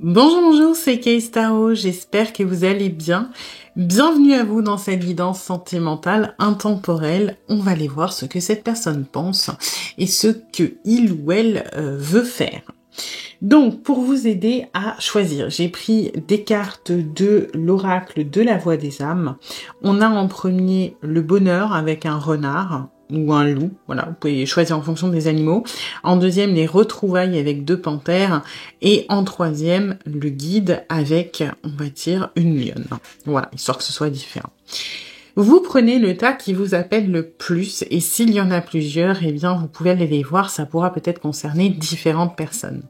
Bonjour, c'est Kay Tarot, j'espère que vous allez bien. Bienvenue à vous dans cette guidance sentimentale intemporelle. On va aller voir ce que cette personne pense et ce que il ou elle veut faire. Donc, pour vous aider à choisir, j'ai pris des cartes de l'oracle de la voix des âmes. On a en premier le bonheur avec un renard ou un loup, voilà, vous pouvez choisir en fonction des animaux. En deuxième, les retrouvailles avec deux panthères. Et en troisième, le guide avec, on va dire, une lionne. Voilà, histoire que ce soit différent. Vous prenez le tas qui vous appelle le plus, et s'il y en a plusieurs, eh bien, vous pouvez aller les voir, ça pourra peut-être concerner différentes personnes.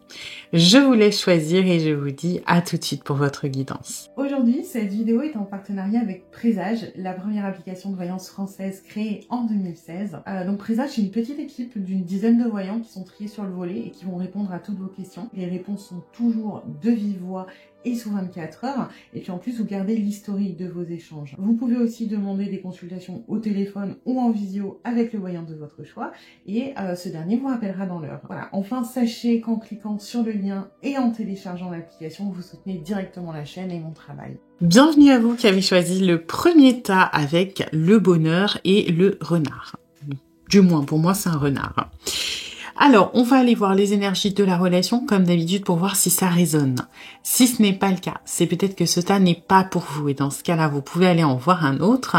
Je vous laisse choisir et je vous dis à tout de suite pour votre guidance. Aujourd'hui, cette vidéo est en partenariat avec Présage, la première application de voyance française créée en 2016. Donc Présage, c'est une petite équipe d'une dizaine de voyants qui sont triés sur le volet et qui vont répondre à toutes vos questions. Les réponses sont toujours de vive voix et sous 24 heures. Et puis en plus, vous gardez l'historique de vos échanges. Vous pouvez aussi demander des consultations au téléphone ou en visio avec le voyant de votre choix. Et ce dernier vous rappellera dans l'heure. Voilà. Enfin, sachez qu'en cliquant sur le lien et en téléchargeant l'application, vous soutenez directement la chaîne et mon travail. Bienvenue à vous qui avez choisi le premier tas avec le bonheur et le renard. Du moins, pour moi, c'est un renard. Alors, on va aller voir les énergies de la relation, comme d'habitude, pour voir si ça résonne. Si ce n'est pas le cas, c'est peut-être que ce tas n'est pas pour vous. Et dans ce cas-là, vous pouvez aller en voir un autre.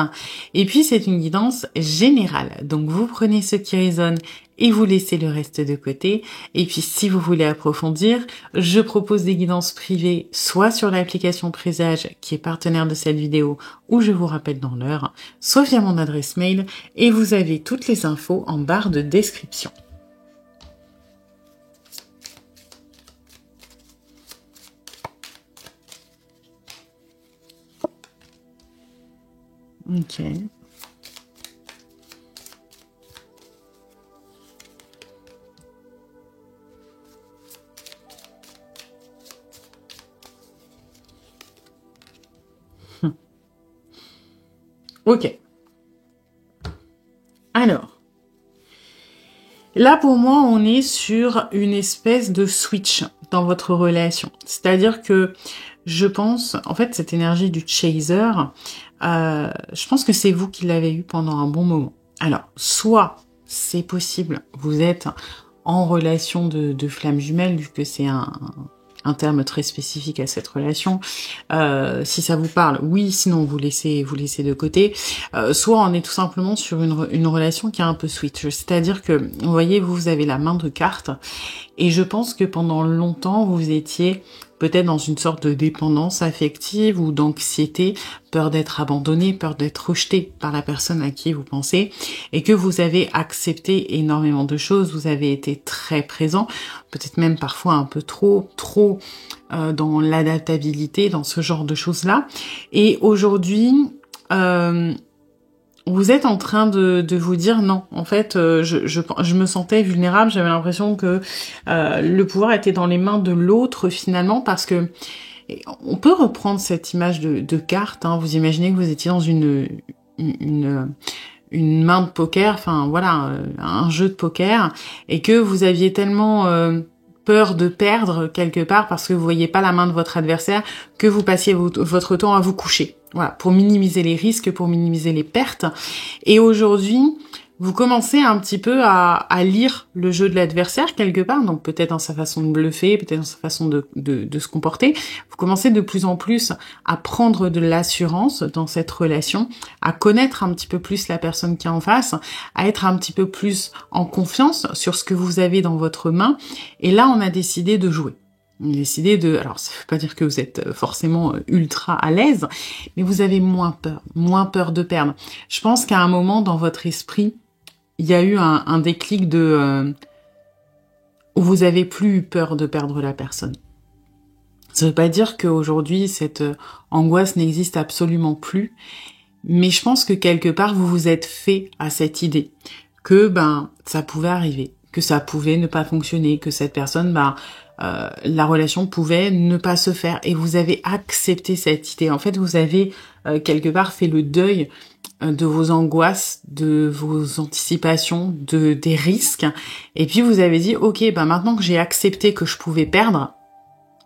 Et puis, c'est une guidance générale. Donc, vous prenez ce qui résonne et vous laissez le reste de côté. Et puis, si vous voulez approfondir, je propose des guidances privées, soit sur l'application Présage, qui est partenaire de cette vidéo, ou je vous rappelle dans l'heure, soit via mon adresse mail. Et vous avez toutes les infos en barre de description. Ok. Ok. Alors, là pour moi, on est sur une espèce de switch dans votre relation. C'est-à-dire que je pense, en fait, cette énergie du chaser, je pense que c'est vous qui l'avez eu pendant un bon moment. Alors, soit c'est possible, vous êtes en relation de flamme jumelle, vu que c'est un terme très spécifique à cette relation. Si ça vous parle, oui, sinon vous laissez de côté. Soit on est tout simplement sur une relation qui est un peu switch. C'est-à-dire que, vous voyez, vous avez la main de cartes, et je pense que pendant longtemps, vous étiez peut-être dans une sorte de dépendance affective ou d'anxiété, peur d'être abandonné, peur d'être rejeté par la personne à qui vous pensez, et que vous avez accepté énormément de choses, vous avez été très présent, peut-être même parfois un peu trop dans l'adaptabilité, dans ce genre de choses-là. Et aujourd'hui, vous êtes en train de vous dire non. En fait, je me sentais vulnérable. J'avais l'impression que le pouvoir était dans les mains de l'autre finalement, parce que on peut reprendre cette image de carte. Hein. Vous imaginez que vous étiez dans une main de poker, enfin voilà, un jeu de poker, et que vous aviez tellement peur de perdre quelque part parce que vous voyez pas la main de votre adversaire, que vous passiez votre temps à vous coucher. Voilà, pour minimiser les risques, pour minimiser les pertes. Et aujourd'hui, vous commencez un petit peu à lire le jeu de l'adversaire quelque part, donc peut-être dans sa façon de bluffer, peut-être dans sa façon de se comporter. Vous commencez de plus en plus à prendre de l'assurance dans cette relation, à connaître un petit peu plus la personne qui est en face, à être un petit peu plus en confiance sur ce que vous avez dans votre main. Et là, on a décidé de jouer. On a décidé alors ça veut pas dire que vous êtes forcément ultra à l'aise, mais vous avez moins peur de perdre. Je pense qu'à un moment dans votre esprit, il y a eu un déclic où vous avez plus eu peur de perdre la personne. Ça veut pas dire qu'aujourd'hui cette angoisse n'existe absolument plus, mais je pense que quelque part vous vous êtes fait à cette idée que ça pouvait arriver, que ça pouvait ne pas fonctionner, que cette personne la relation pouvait ne pas se faire, et vous avez accepté cette idée. En fait, vous avez quelque part fait le deuil de vos angoisses, de vos anticipations, des risques, et puis vous avez dit ok, maintenant que j'ai accepté que je pouvais perdre,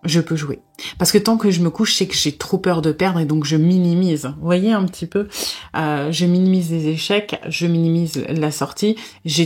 je peux jouer. Parce que tant que je me couche, c'est que j'ai trop peur de perdre et donc je minimise. Vous voyez un petit peu, je minimise les échecs, je minimise la sortie. Je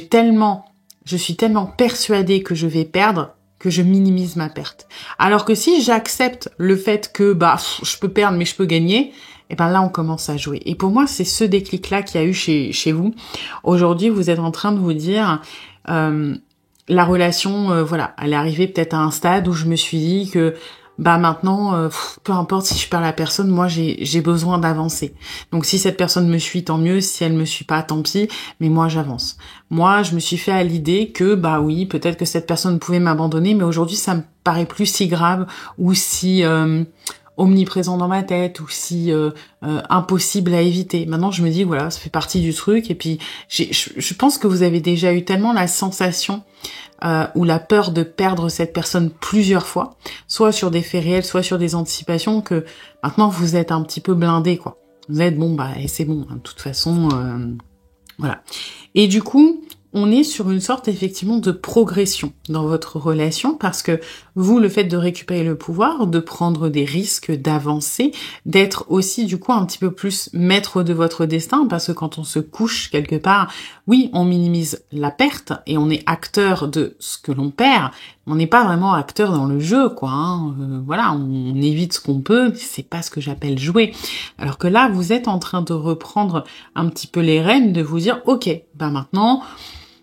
suis tellement persuadée que je vais perdre que je minimise ma perte. Alors que si j'accepte le fait que je peux perdre mais je peux gagner, et ben là on commence à jouer. Et pour moi, c'est ce déclic-là qu'il y a eu chez vous. Aujourd'hui, vous êtes en train de vous dire la relation, voilà, elle est arrivée peut-être à un stade où je me suis dit que maintenant, peu importe si je perds la personne, moi j'ai besoin d'avancer. Donc si cette personne me suit, tant mieux. Si elle me suit pas, tant pis. Mais moi j'avance. Moi je me suis fait à l'idée que oui, peut-être que cette personne pouvait m'abandonner, mais aujourd'hui ça me paraît plus si grave ou si omniprésent dans ma tête ou si impossible à éviter. Maintenant je me dis voilà, ça fait partie du truc. Et puis je pense que vous avez déjà eu tellement la sensation ou la peur de perdre cette personne plusieurs fois, soit sur des faits réels, soit sur des anticipations, que maintenant vous êtes un petit peu blindé, quoi. Vous êtes et c'est bon, hein, de toute façon, voilà. Et du coup, on est sur une sorte effectivement de progression dans votre relation parce que vous, le fait de récupérer le pouvoir, de prendre des risques, d'avancer, d'être aussi du coup un petit peu plus maître de votre destin parce que quand on se couche quelque part, oui, on minimise la perte et on est acteur de ce que l'on perd, mais on n'est pas vraiment acteur dans le jeu, quoi. Hein. Voilà, on évite ce qu'on peut, c'est pas ce que j'appelle jouer. Alors que là, vous êtes en train de reprendre un petit peu les rênes, de vous dire, ok, maintenant,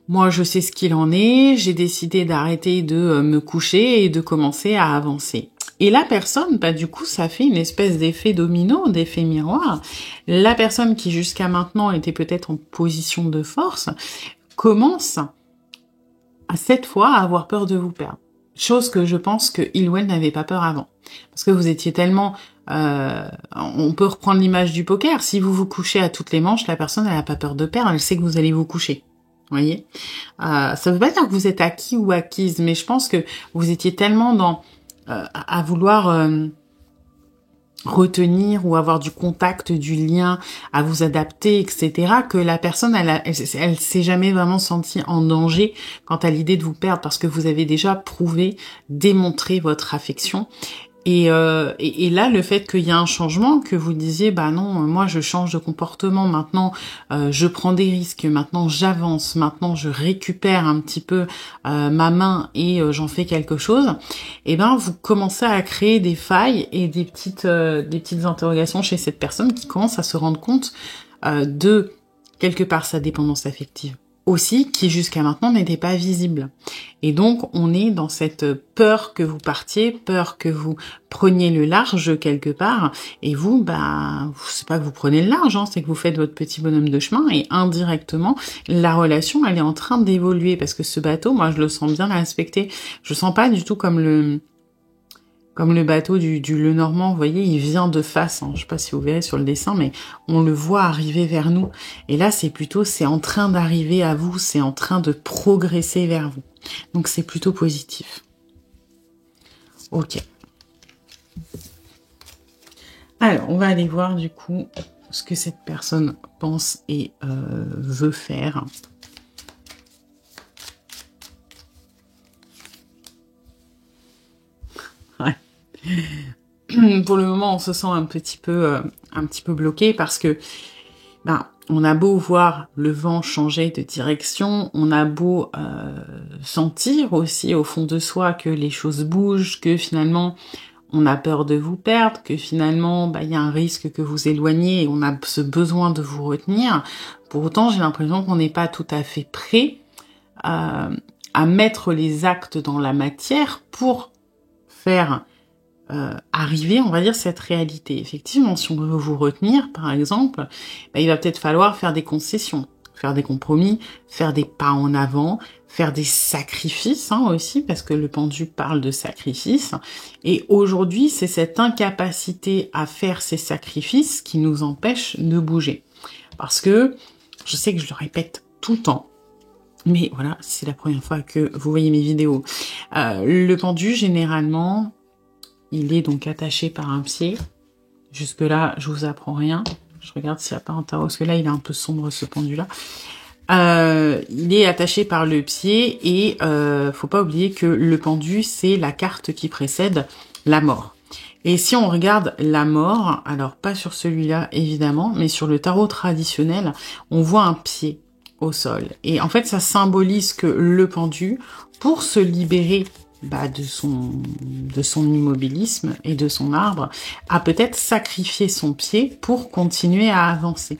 moi, je sais ce qu'il en est, j'ai décidé d'arrêter de me coucher et de commencer à avancer. Et la personne, du coup, ça fait une espèce d'effet domino, d'effet miroir. La personne qui jusqu'à maintenant était peut-être en position de force, commence à cette fois à avoir peur de vous perdre. Chose que je pense que il ou elle n'avait pas peur avant. Parce que vous étiez tellement... on peut reprendre l'image du poker. Si vous vous couchez à toutes les manches, la personne, elle n'a pas peur de perdre, elle sait que vous allez vous coucher. Vous voyez, ça veut pas dire que vous êtes acquis ou acquise, mais je pense que vous étiez tellement dans à vouloir retenir ou avoir du contact, du lien, à vous adapter, etc., que la personne, elle s'est jamais vraiment sentie en danger quant à l'idée de vous perdre parce que vous avez déjà prouvé, démontré votre affection. Et là, le fait qu'il y a un changement, que vous disiez, non, moi je change de comportement, maintenant je prends des risques, maintenant j'avance, maintenant je récupère un petit peu ma main et j'en fais quelque chose, et vous commencez à créer des failles et des petites interrogations chez cette personne qui commence à se rendre compte de, quelque part, sa dépendance affective aussi, qui jusqu'à maintenant n'était pas visible. Et donc, on est dans cette peur que vous partiez, peur que vous preniez le large quelque part, et vous, c'est pas que vous prenez le large, c'est que vous faites votre petit bonhomme de chemin, et indirectement, la relation, elle est en train d'évoluer, parce que ce bateau, moi, je le sens bien respecté. Je le sens pas du tout comme le bateau du Lenormand, vous voyez, il vient de face, je sais pas si vous verrez sur le dessin, mais on le voit arriver vers nous. Et là, c'est en train d'arriver à vous, c'est en train de progresser vers vous. Donc, c'est plutôt positif. Ok. Alors, on va aller voir, du coup, ce que cette personne pense et veut faire. Ouais. Pour le moment, on se sent un petit peu bloqué parce que on a beau voir le vent changer de direction, on a beau sentir aussi au fond de soi que les choses bougent, que finalement on a peur de vous perdre, que finalement il y a un risque que vous éloigniez et on a ce besoin de vous retenir. Pour autant, j'ai l'impression qu'on n'est pas tout à fait prêt à mettre les actes dans la matière pour faire arriver, on va dire, cette réalité. Effectivement, si on veut vous retenir, par exemple, il va peut-être falloir faire des concessions, faire des compromis, faire des pas en avant, faire des sacrifices aussi, parce que le pendu parle de sacrifices. Et aujourd'hui, c'est cette incapacité à faire ces sacrifices qui nous empêche de bouger. Parce que, je sais que je le répète tout le temps, mais voilà, c'est la première fois que vous voyez mes vidéos. Le pendu, généralement, il est donc attaché par un pied. Jusque-là, je vous apprends rien. Je regarde s'il n'y a pas un tarot, parce que là, il est un peu sombre, ce pendu-là. Il est attaché par le pied et faut pas oublier que le pendu, c'est la carte qui précède la mort. Et si on regarde la mort, alors pas sur celui-là évidemment, mais sur le tarot traditionnel, on voit un pied au sol. Et en fait, ça symbolise que le pendu, pour se libérer de son immobilisme et de son arbre, a peut-être sacrifié son pied pour continuer à avancer.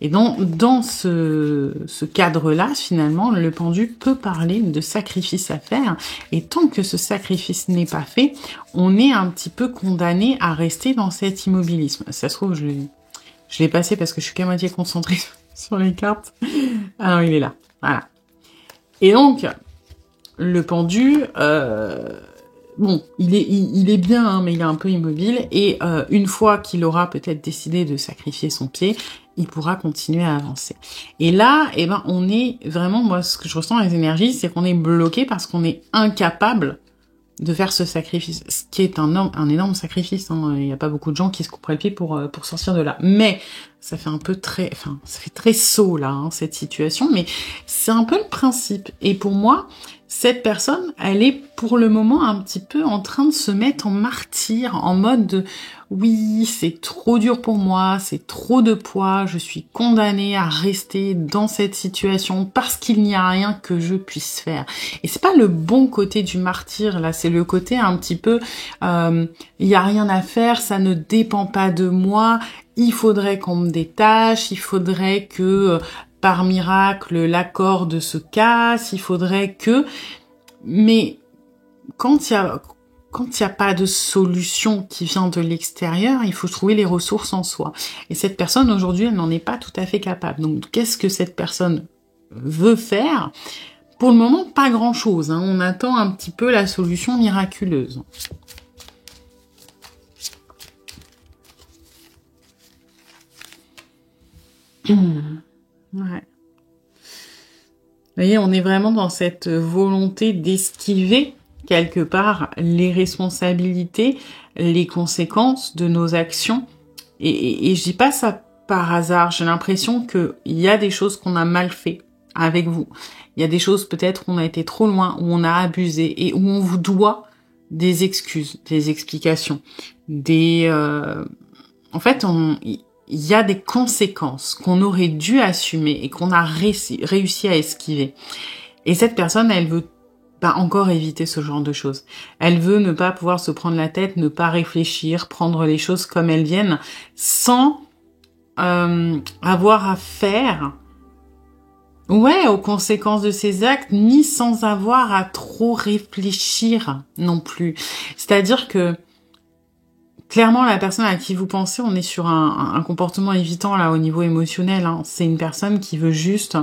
Et donc, dans ce cadre-là, finalement, le pendu peut parler de sacrifice à faire. Et tant que ce sacrifice n'est pas fait, on est un petit peu condamné à rester dans cet immobilisme. Ça se trouve, je l'ai passé parce que je suis qu'à moitié concentrée sur les cartes. Alors, il est là. Voilà. Et donc, le pendu, bon, il est bien, hein, mais il est un peu immobile. Et une fois qu'il aura peut-être décidé de sacrifier son pied, il pourra continuer à avancer. Et là, on est vraiment, moi, ce que je ressens dans les énergies, c'est qu'on est bloqué parce qu'on est incapable de faire ce sacrifice, ce qui est un énorme sacrifice. Hein. Il n'y a pas beaucoup de gens qui se couperaient le pied pour sortir de là. Mais ça fait ça fait très saut là, hein, cette situation. Mais c'est un peu le principe. Et pour moi, cette personne, elle est pour le moment un petit peu en train de se mettre en martyr, en mode de oui, c'est trop dur pour moi, c'est trop de poids, je suis condamnée à rester dans cette situation parce qu'il n'y a rien que je puisse faire. Et c'est pas le bon côté du martyr, là, c'est le côté un petit peu il y a rien à faire, ça ne dépend pas de moi, il faudrait qu'on me détache, il faudrait que par miracle la corde se casse, il faudrait que... Mais quand il y a pas de solution qui vient de l'extérieur, il faut trouver les ressources en soi. Et cette personne, aujourd'hui, elle n'en est pas tout à fait capable. Donc, qu'est-ce que cette personne veut faire? Pour le moment, pas grand-chose. Hein. On attend un petit peu la solution miraculeuse. Ouais. Vous voyez, on est vraiment dans cette volonté d'esquiver quelque part les responsabilités, les conséquences de nos actions. Et je dis pas ça par hasard. J'ai l'impression qu'il y a des choses qu'on a mal fait avec vous. Il y a des choses peut-être où on a été trop loin, où on a abusé et où on vous doit des excuses, des explications, En fait, il y a des conséquences qu'on aurait dû assumer et qu'on a réussi à esquiver. Et cette personne, elle veut encore éviter ce genre de choses. Elle veut ne pas pouvoir se prendre la tête, ne pas réfléchir, prendre les choses comme elles viennent, sans avoir à faire aux conséquences de ses actes, ni sans avoir à trop réfléchir non plus. C'est-à-dire que clairement, la personne à qui vous pensez, on est sur un comportement évitant là au niveau émotionnel. Hein. C'est une personne qui veut juste...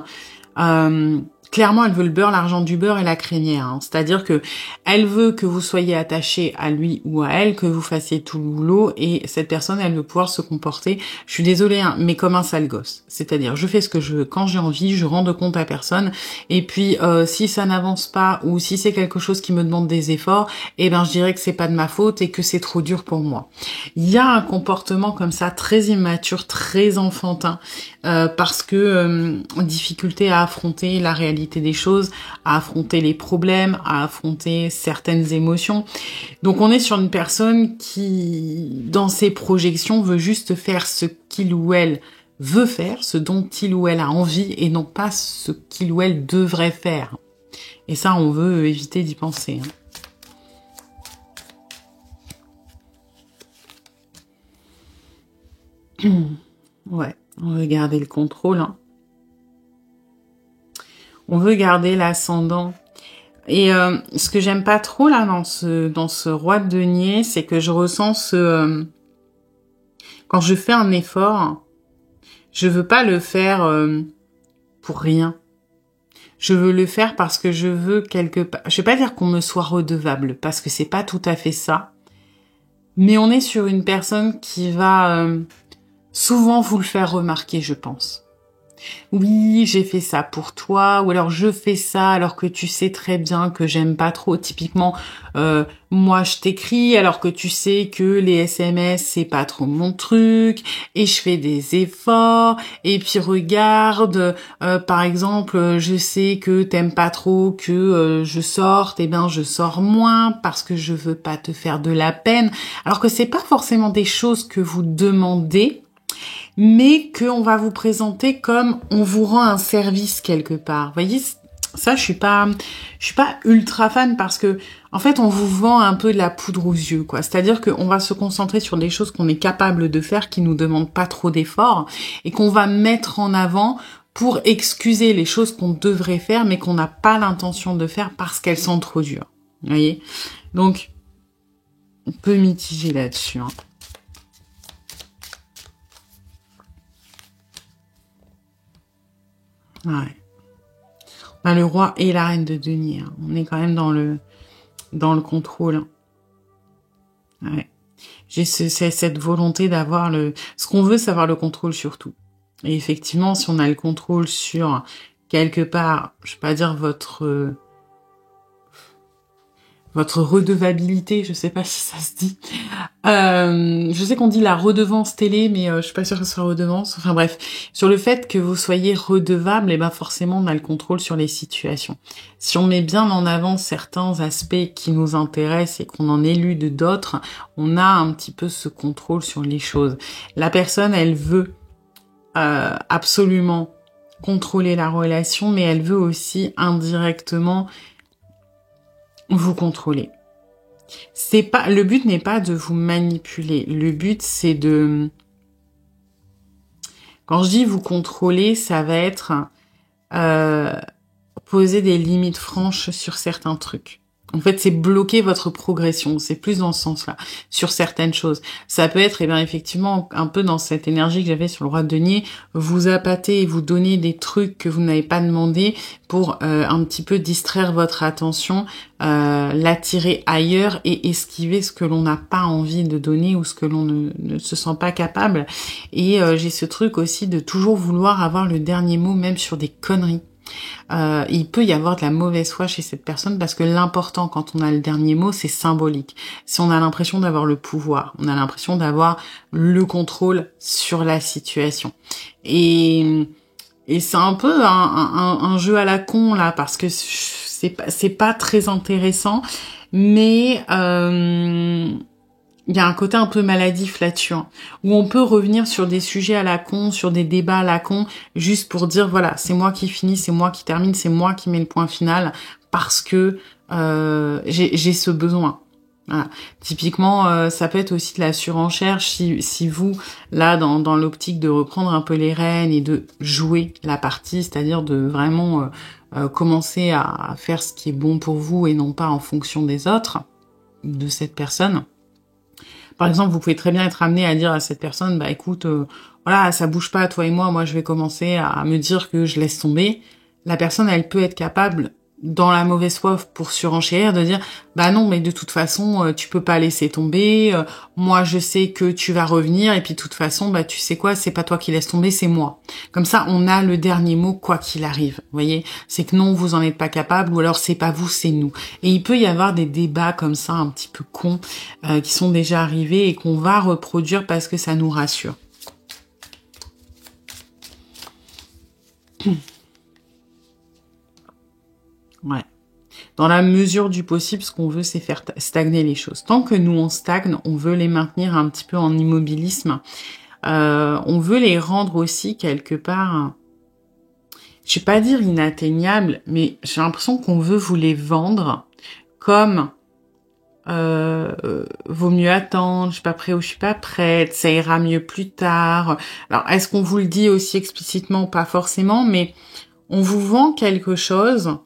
clairement, elle veut le beurre, l'argent du beurre et la crémière. Hein. C'est-à-dire que elle veut que vous soyez attaché à lui ou à elle, que vous fassiez tout le boulot, et cette personne, elle veut pouvoir se comporter, je suis désolée, hein, mais comme un sale gosse. C'est-à-dire, je fais ce que je veux quand j'ai envie, je rends de compte à personne, et puis si ça n'avance pas, ou si c'est quelque chose qui me demande des efforts, je dirais que c'est pas de ma faute et que c'est trop dur pour moi. Il y a un comportement comme ça, très immature, très enfantin, parce que difficulté à affronter la réalité des choses, à affronter les problèmes, à affronter certaines émotions. Donc on est sur une personne qui, dans ses projections, veut juste faire ce qu'il ou elle veut faire, ce dont il ou elle a envie, et non pas ce qu'il ou elle devrait faire. Et ça, on veut éviter d'y penser. Hein. Ouais, on veut garder le contrôle, hein. On veut garder l'ascendant. Et ce que j'aime pas trop là dans ce roi de denier, c'est que je ressens quand je fais un effort, je veux pas le faire pour rien. Je veux le faire parce que je veux quelque part... Je vais pas dire qu'on me soit redevable, parce que c'est pas tout à fait ça. Mais on est sur une personne qui va souvent vous le faire remarquer, je pense. Oui, j'ai fait ça pour toi, ou alors je fais ça alors que tu sais très bien que j'aime pas trop. Typiquement, moi je t'écris alors que tu sais que les SMS c'est pas trop mon truc, et je fais des efforts. Et puis regarde, par exemple, je sais que t'aimes pas trop que je sorte, et ben je sors moins parce que je veux pas te faire de la peine. Alors que c'est pas forcément des choses que vous demandez, mais qu'on va vous présenter comme on vous rend un service quelque part. Vous voyez, ça, je suis pas ultra fan parce que, en fait, on vous vend un peu de la poudre aux yeux, quoi. C'est-à-dire qu'on va se concentrer sur des choses qu'on est capable de faire, qui nous demandent pas trop d'efforts, et qu'on va mettre en avant pour excuser les choses qu'on devrait faire, mais qu'on n'a pas l'intention de faire parce qu'elles sont trop dures. Vous voyez? Donc, on peut mitiger là-dessus, hein. Ouais. On a le roi et la reine de denier, hein. On est quand même dans le contrôle. Ouais. J'ai cette volonté d'avoir ce qu'on veut, c'est avoir le contrôle sur tout. Et effectivement, si on a le contrôle sur quelque part, je vais pas dire votre redevabilité, je sais pas si ça se dit. Je sais qu'on dit la redevance télé, mais je suis pas sûre que ce soit redevance. Enfin bref, sur le fait que vous soyez redevable, et ben forcément on a le contrôle sur les situations. Si on met bien en avant certains aspects qui nous intéressent et qu'on en élude d'autres, on a un petit peu ce contrôle sur les choses. La personne, elle veut absolument contrôler la relation, mais elle veut aussi indirectement vous contrôler. Le but n'est pas de vous manipuler. Le but, c'est quand je dis vous contrôler, ça va être poser des limites franches sur certains trucs. En fait, c'est bloquer votre progression. C'est plus dans ce sens-là, sur certaines choses. Ça peut être, effectivement, un peu dans cette énergie que j'avais sur le roi de denier, vous appâter et vous donner des trucs que vous n'avez pas demandé pour un petit peu distraire votre attention, l'attirer ailleurs et esquiver ce que l'on n'a pas envie de donner ou ce que l'on ne se sent pas capable. Et j'ai ce truc aussi de toujours vouloir avoir le dernier mot, même sur des conneries. Il peut y avoir de la mauvaise foi chez cette personne parce que l'important quand on a le dernier mot, c'est symbolique. Si on a l'impression d'avoir le pouvoir, on a l'impression d'avoir le contrôle sur la situation. Et c'est un peu un jeu à la con là parce que c'est pas très intéressant, mais il y a un côté un peu maladif là-dessus, hein, où on peut revenir sur des sujets à la con, sur des débats à la con, juste pour dire, voilà, c'est moi qui finis, c'est moi qui termine, c'est moi qui mets le point final, parce que j'ai ce besoin. Voilà. Typiquement, ça peut être aussi de la surenchère si vous, là, dans l'optique de reprendre un peu les rênes et de jouer la partie, c'est-à-dire de vraiment commencer à faire ce qui est bon pour vous et non pas en fonction des autres, de cette personne. Par exemple, vous pouvez très bien être amené à dire à cette personne, bah écoute, voilà, ça bouge pas, toi et moi je vais commencer à me dire que je laisse tomber. La personne, elle peut être capable, dans la mauvaise foi pour surenchérir, de dire, bah non, mais de toute façon, tu peux pas laisser tomber, moi je sais que tu vas revenir, et puis de toute façon, bah tu sais quoi, c'est pas toi qui laisse tomber, c'est moi. Comme ça, on a le dernier mot, quoi qu'il arrive, vous voyez. C'est que non, vous en êtes pas capable, ou alors c'est pas vous, c'est nous. Et il peut y avoir des débats comme ça, un petit peu cons, qui sont déjà arrivés, et qu'on va reproduire parce que ça nous rassure. Ouais. Dans la mesure du possible, ce qu'on veut, c'est faire stagner les choses. Tant que nous, on stagne, on veut les maintenir un petit peu en immobilisme. On veut les rendre aussi, quelque part, je vais pas dire inatteignables, mais j'ai l'impression qu'on veut vous les vendre comme vaut mieux attendre, je suis pas prêt ou je suis pas prête, ça ira mieux plus tard. Alors, est-ce qu'on vous le dit aussi explicitement? Pas forcément, mais on vous vend quelque chose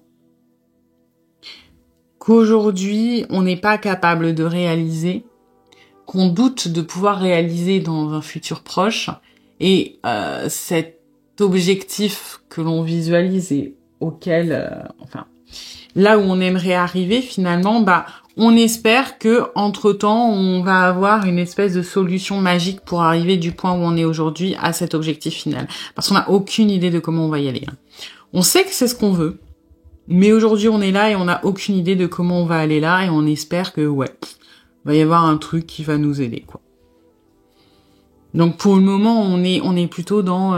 qu'aujourd'hui, on n'est pas capable de réaliser, qu'on doute de pouvoir réaliser dans un futur proche, et cet objectif que l'on visualise et auquel, là où on aimerait arriver, finalement, bah, On espère que, entre-temps, on va avoir une espèce de solution magique pour arriver du point où on est aujourd'hui à cet objectif final. Parce qu'on n'a aucune idée de comment on va y aller. On sait que c'est ce qu'on veut, mais aujourd'hui on est là et on n'a aucune idée de comment on va aller là et on espère que, ouais, va y avoir un truc qui va nous aider, quoi. Donc pour le moment, on est plutôt dans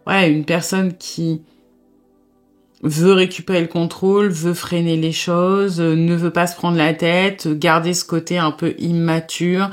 ouais, une personne qui veut récupérer le contrôle, veut freiner les choses, ne veut pas se prendre la tête, garder ce côté un peu immature.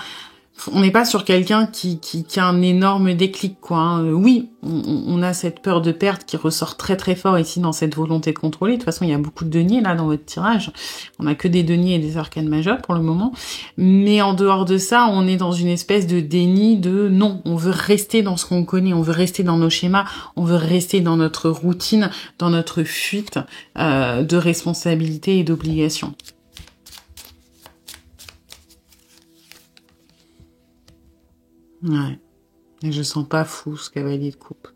On n'est pas sur quelqu'un qui a un énorme déclic, quoi. Hein. Oui, on a cette peur de perte qui ressort très très fort ici dans cette volonté de contrôler. De toute façon, il y a beaucoup de deniers là dans votre tirage. On n'a que des deniers et des arcanes majeures pour le moment. Mais en dehors de ça, on est dans une espèce de déni de non. On veut rester dans ce qu'on connaît, on veut rester dans nos schémas, on veut rester dans notre routine, dans notre fuite de responsabilité et d'obligation. Ouais. Et je sens pas fou ce cavalier de coupe.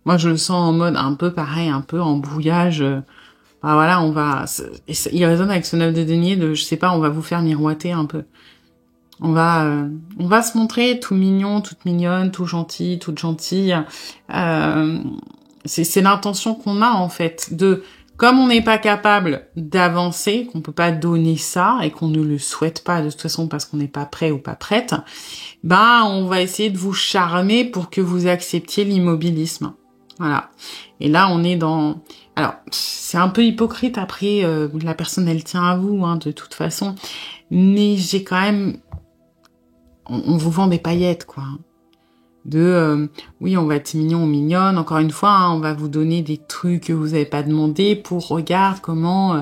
Moi, je le sens en mode un peu pareil, un peu en brouillage. Bah voilà, on va... Il résonne avec ce 9 de denier de, je sais pas, on va vous faire miroiter un peu. On va se montrer tout mignon, toute mignonne, tout gentil, toute gentille. C'est l'intention qu'on a, en fait, de... Comme on n'est pas capable d'avancer, qu'on peut pas donner ça et qu'on ne le souhaite pas de toute façon parce qu'on n'est pas prêt ou pas prête, ben on va essayer de vous charmer pour que vous acceptiez l'immobilisme. Voilà. Et là, on est dans... Alors, c'est un peu hypocrite après, la personne, elle tient à vous, hein, de toute façon. Mais j'ai quand même... On vous vend des paillettes, quoi. Oui, on va être mignon ou mignonne. Encore une fois, hein, on va vous donner des trucs que vous n'avez pas demandé pour regarde comment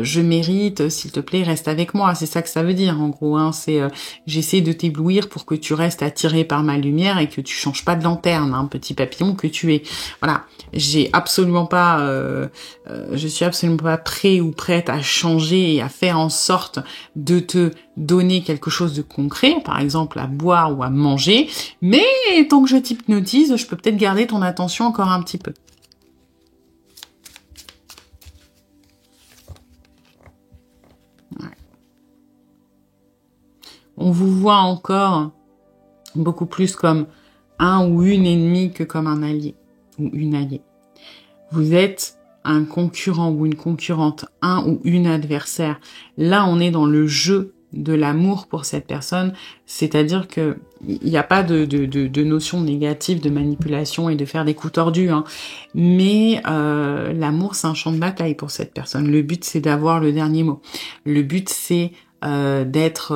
je mérite, s'il te plaît, reste avec moi. C'est ça que ça veut dire, en gros. Hein, c'est j'essaie de t'éblouir pour que tu restes attiré par ma lumière et que tu changes pas de lanterne, hein, petit papillon que tu es. Voilà. Je suis absolument pas prêt ou prête à changer et à faire en sorte de te donner quelque chose de concret, par exemple à boire ou à manger, mais tant que je t'hypnotise, je peux peut-être garder ton attention encore un petit peu. Ouais. On vous voit encore beaucoup plus comme un ou une ennemie que comme un allié ou une alliée. Vous êtes un concurrent ou une concurrente, un ou une adversaire. Là, on est dans le jeu de l'amour pour cette personne, c'est-à-dire que il n'y a pas de notion négative de manipulation et de faire des coups tordus, hein. Mais l'amour, c'est un champ de bataille pour cette personne. Le but, c'est d'avoir le dernier mot. Le but, c'est d'être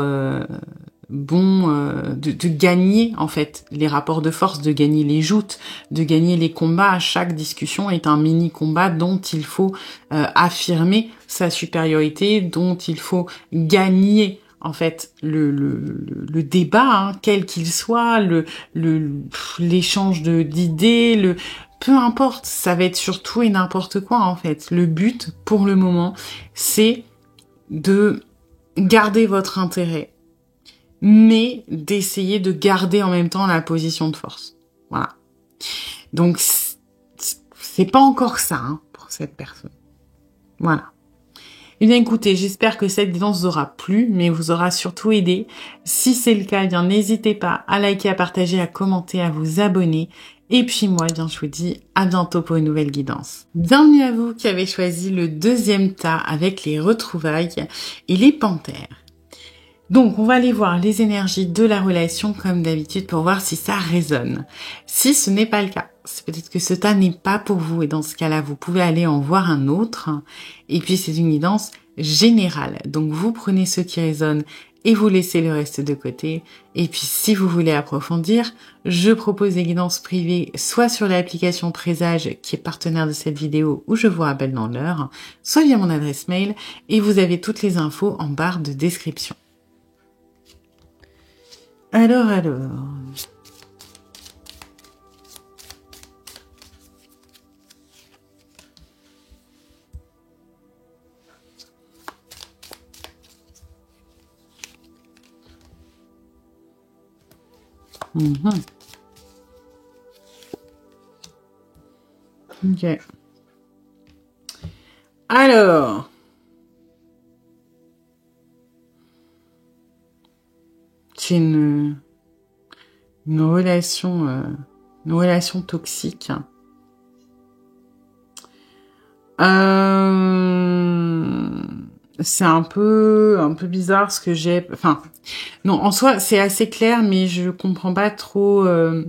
de gagner en fait les rapports de force, de gagner les joutes, de gagner les combats. Chaque discussion est un mini combat dont il faut affirmer sa supériorité, dont il faut gagner en fait le débat, hein, quel qu'il soit, l'échange d'idées, peu importe, ça va être sur tout et n'importe quoi en fait. Le but pour le moment, c'est de garder votre intérêt, mais d'essayer de garder en même temps la position de force. Voilà. Donc, c'est pas encore ça, hein, pour cette personne. Voilà. Eh bien, écoutez, j'espère que cette guidance vous aura plu, mais vous aura surtout aidé. Si c'est le cas, eh bien, n'hésitez pas à liker, à partager, à commenter, à vous abonner. Et puis moi, eh bien, je vous dis à bientôt pour une nouvelle guidance. Bienvenue à vous qui avez choisi le deuxième tas avec les retrouvailles et les panthères. Donc, on va aller voir les énergies de la relation comme d'habitude pour voir si ça résonne. Si ce n'est pas le cas, c'est peut-être que ce tas n'est pas pour vous et dans ce cas-là, vous pouvez aller en voir un autre. Et puis, c'est une guidance générale. Donc, vous prenez ce qui résonne et vous laissez le reste de côté. Et puis, si vous voulez approfondir, je propose des guidances privées, soit sur l'application Présage, qui est partenaire de cette vidéo, où je vous rappelle dans l'heure, soit via mon adresse mail, et vous avez toutes les infos en barre de description. Alors. Ok. Alors. qu'il y ait une relation toxique. C'est un peu bizarre ce que j'ai. Enfin, non, en soi, c'est assez clair, mais je comprends pas trop, on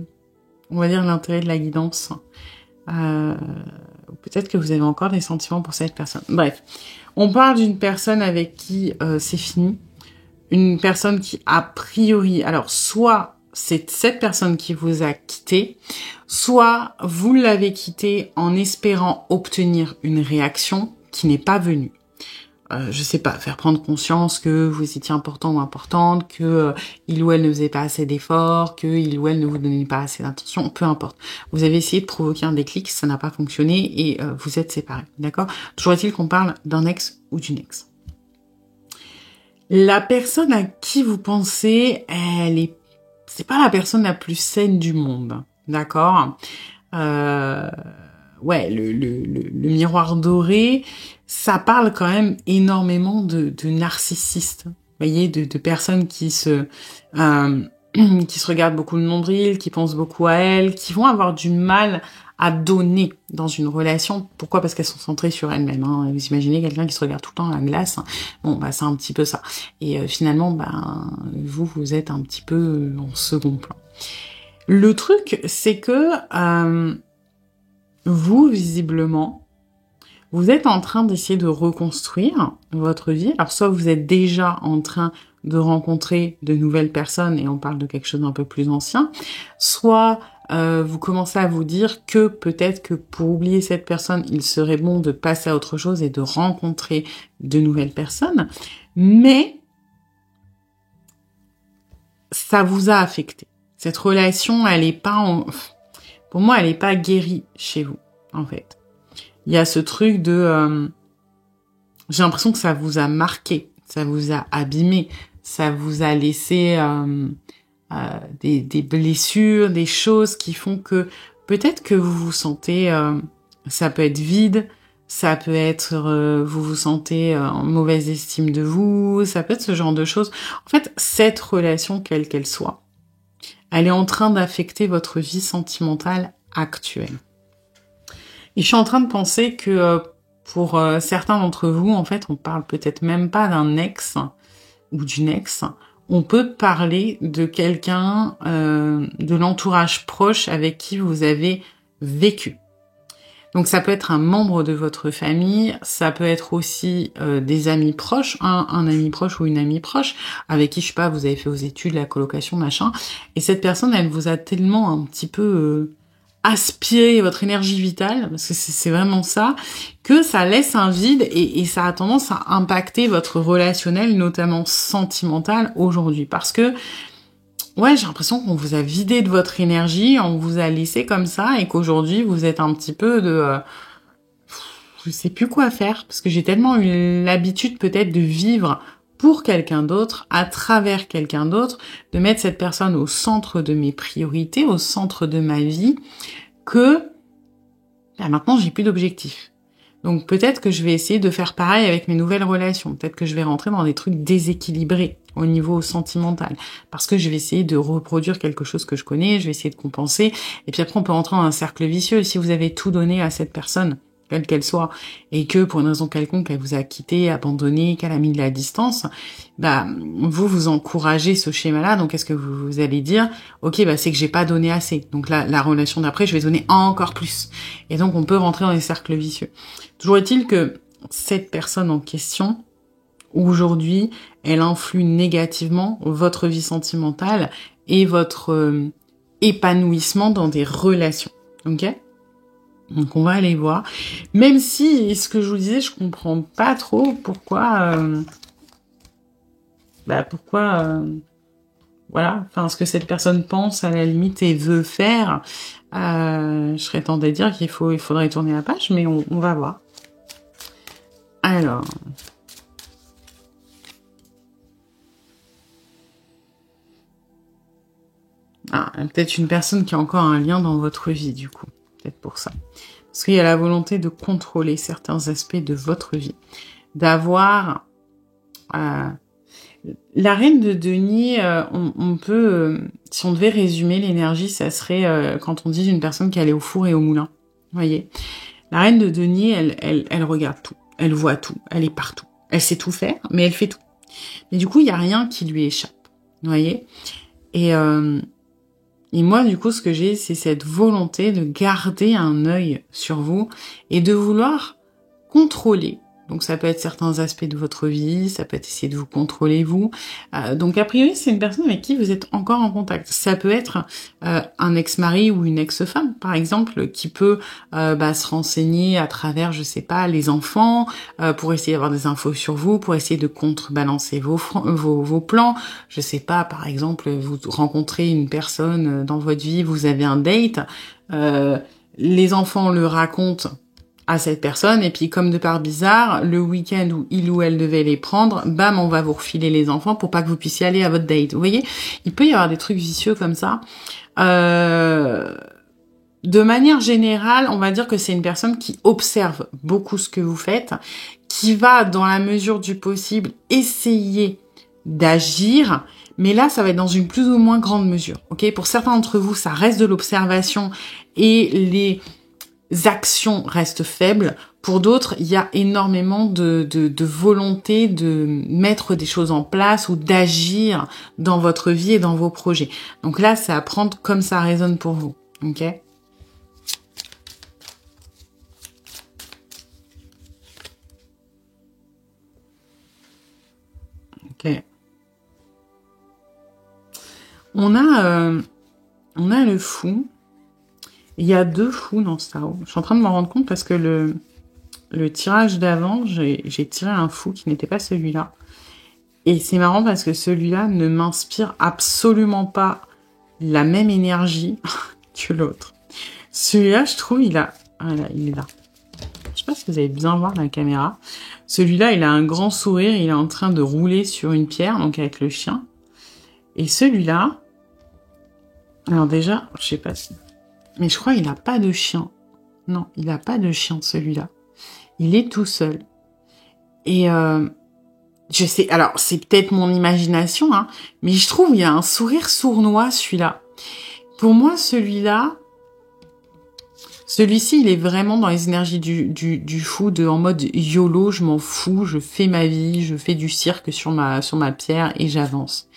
va dire, l'intérêt de la guidance. Peut-être que vous avez encore des sentiments pour cette personne. Bref, on parle d'une personne avec qui c'est fini. Une personne qui, a priori, alors soit c'est cette personne qui vous a quitté, soit vous l'avez quitté en espérant obtenir une réaction qui n'est pas venue. Je sais pas, faire prendre conscience que vous étiez important ou importante, que il ou elle ne faisait pas assez d'efforts, que il ou elle ne vous donnait pas assez d'attention, peu importe. Vous avez essayé de provoquer un déclic, ça n'a pas fonctionné et vous êtes séparés, d'accord? Toujours est-il qu'on parle d'un ex ou d'une ex. La personne à qui vous pensez, c'est pas la personne la plus saine du monde, d'accord? Ouais, le miroir doré, ça parle quand même énormément de narcissistes, vous voyez, de personnes qui se regardent beaucoup le nombril, qui pensent beaucoup à elles, qui vont avoir du mal à donner dans une relation. Pourquoi? Parce qu'elles sont centrées sur elles-mêmes. Hein. Vous imaginez quelqu'un qui se regarde tout le temps à la glace. Bon, bah c'est un petit peu ça. Et finalement, vous êtes un petit peu en second plan. Le truc, c'est que vous, visiblement, vous êtes en train d'essayer de reconstruire votre vie. Alors, soit vous êtes déjà en train de rencontrer de nouvelles personnes, et on parle de quelque chose d'un peu plus ancien, soit vous commencez à vous dire que peut-être que pour oublier cette personne, il serait bon de passer à autre chose et de rencontrer de nouvelles personnes, mais ça vous a affecté. Cette relation, elle est pas pour moi, elle est pas guérie chez vous, en fait. Il y a ce truc de j'ai l'impression que ça vous a marqué, ça vous a abîmé, ça vous a laissé des blessures, des choses qui font que peut-être que vous vous sentez, ça peut être vide, ça peut être vous vous sentez en mauvaise estime de vous, ça peut être ce genre de choses. En fait, cette relation, quelle qu'elle soit, elle est en train d'affecter votre vie sentimentale actuelle. Et je suis en train de penser que pour certains d'entre vous, en fait, on parle peut-être même pas d'un ex ou d'une ex, on peut parler de quelqu'un de l'entourage proche avec qui vous avez vécu. Donc ça peut être un membre de votre famille, ça peut être aussi des amis proches, un ami proche ou une amie proche, avec qui, je sais pas, vous avez fait vos études, la colocation, machin, et cette personne, elle vous a tellement un petit peu aspiré votre énergie vitale, parce que c'est vraiment ça, que ça laisse un vide et ça a tendance à impacter votre relationnel, notamment sentimental, aujourd'hui. Parce que, ouais, j'ai l'impression qu'on vous a vidé de votre énergie, on vous a laissé comme ça, et qu'aujourd'hui, vous êtes un petit peu je sais plus quoi faire, parce que j'ai tellement eu l'habitude peut-être de vivre pour quelqu'un d'autre, à travers quelqu'un d'autre, de mettre cette personne au centre de mes priorités, au centre de ma vie, que maintenant j'ai plus d'objectif. Donc peut-être que je vais essayer de faire pareil avec mes nouvelles relations. Peut-être que je vais rentrer dans des trucs déséquilibrés au niveau sentimental. Parce que je vais essayer de reproduire quelque chose que je connais, je vais essayer de compenser. Et puis après on peut rentrer dans un cercle vicieux. Si vous avez tout donné à cette personne, quelle qu'elle soit, et que pour une raison quelconque, elle vous a quitté, abandonné, qu'elle a mis de la distance, vous encouragez ce schéma-là. Donc est-ce que vous allez dire, ok, c'est que j'ai pas donné assez. Donc là, la relation d'après, je vais donner encore plus. Et donc on peut rentrer dans les cercles vicieux. Toujours est-il que cette personne en question, aujourd'hui, elle influe négativement votre vie sentimentale et votre épanouissement dans des relations. Ok ? Donc on va aller voir. Même si, ce que je vous disais, je comprends pas trop pourquoi... voilà, enfin ce que cette personne pense à la limite et veut faire. Je serais tentée de dire il faudrait tourner la page, mais on va voir. Alors... peut-être une personne qui a encore un lien dans votre vie, du coup. Peut-être pour ça. Parce qu'il y a la volonté de contrôler certains aspects de votre vie. D'avoir La reine de denier, on peut, si on devait résumer l'énergie, ça serait quand on dit une personne qui allait au four et au moulin. Vous voyez, la reine de denier, elle regarde tout, elle voit tout, elle est partout. Elle sait tout faire, mais elle fait tout. Mais du coup, il y a rien qui lui échappe. Vous voyez, et moi, du coup, ce que j'ai, c'est cette volonté de garder un œil sur vous et de vouloir contrôler. Donc ça peut être certains aspects de votre vie, ça peut être essayer de vous contrôler vous. Donc a priori, c'est une personne avec qui vous êtes encore en contact. Ça peut être un ex-mari ou une ex-femme, par exemple, qui peut se renseigner à travers, je sais pas, les enfants, pour essayer d'avoir des infos sur vous, pour essayer de contrebalancer vos plans. Je sais pas, par exemple, vous rencontrez une personne dans votre vie, vous avez un date, les enfants le racontent à cette personne, et puis comme de par bizarre, le week-end où il ou elle devait les prendre, bam, on va vous refiler les enfants pour pas que vous puissiez aller à votre date. Vous voyez, il peut y avoir des trucs vicieux comme ça. De manière générale, on va dire que c'est une personne qui observe beaucoup ce que vous faites, qui va, dans la mesure du possible, essayer d'agir, mais là, ça va être dans une plus ou moins grande mesure. Ok, pour certains d'entre vous, ça reste de l'observation et les actions restent faibles. Pour d'autres, il y a énormément de volonté de mettre des choses en place ou d'agir dans votre vie et dans vos projets. Donc là, c'est à prendre comme ça résonne pour vous. Ok ? Ok. On a le fou. Il y a 2 fous dans ce tarot. Je suis en train de m'en rendre compte parce que le tirage d'avant, j'ai tiré un fou qui n'était pas celui-là. Et c'est marrant parce que celui-là ne m'inspire absolument pas la même énergie que l'autre. Celui-là, je trouve, voilà, il est là. Je sais pas si vous allez bien voir la caméra. Celui-là, il a un grand sourire, il est en train de rouler sur une pierre, donc avec le chien. Et celui-là, alors déjà, je sais pas si... Mais je crois qu'il n'a pas de chien. Non, il n'a pas de chien, celui-là. Il est tout seul. Et je sais, alors c'est peut-être mon imagination, hein, mais je trouve il y a un sourire sournois, celui-là. Pour moi, celui-ci, il est vraiment dans les énergies du fou, en mode YOLO, je m'en fous, je fais ma vie, je fais du cirque sur ma pierre et j'avance.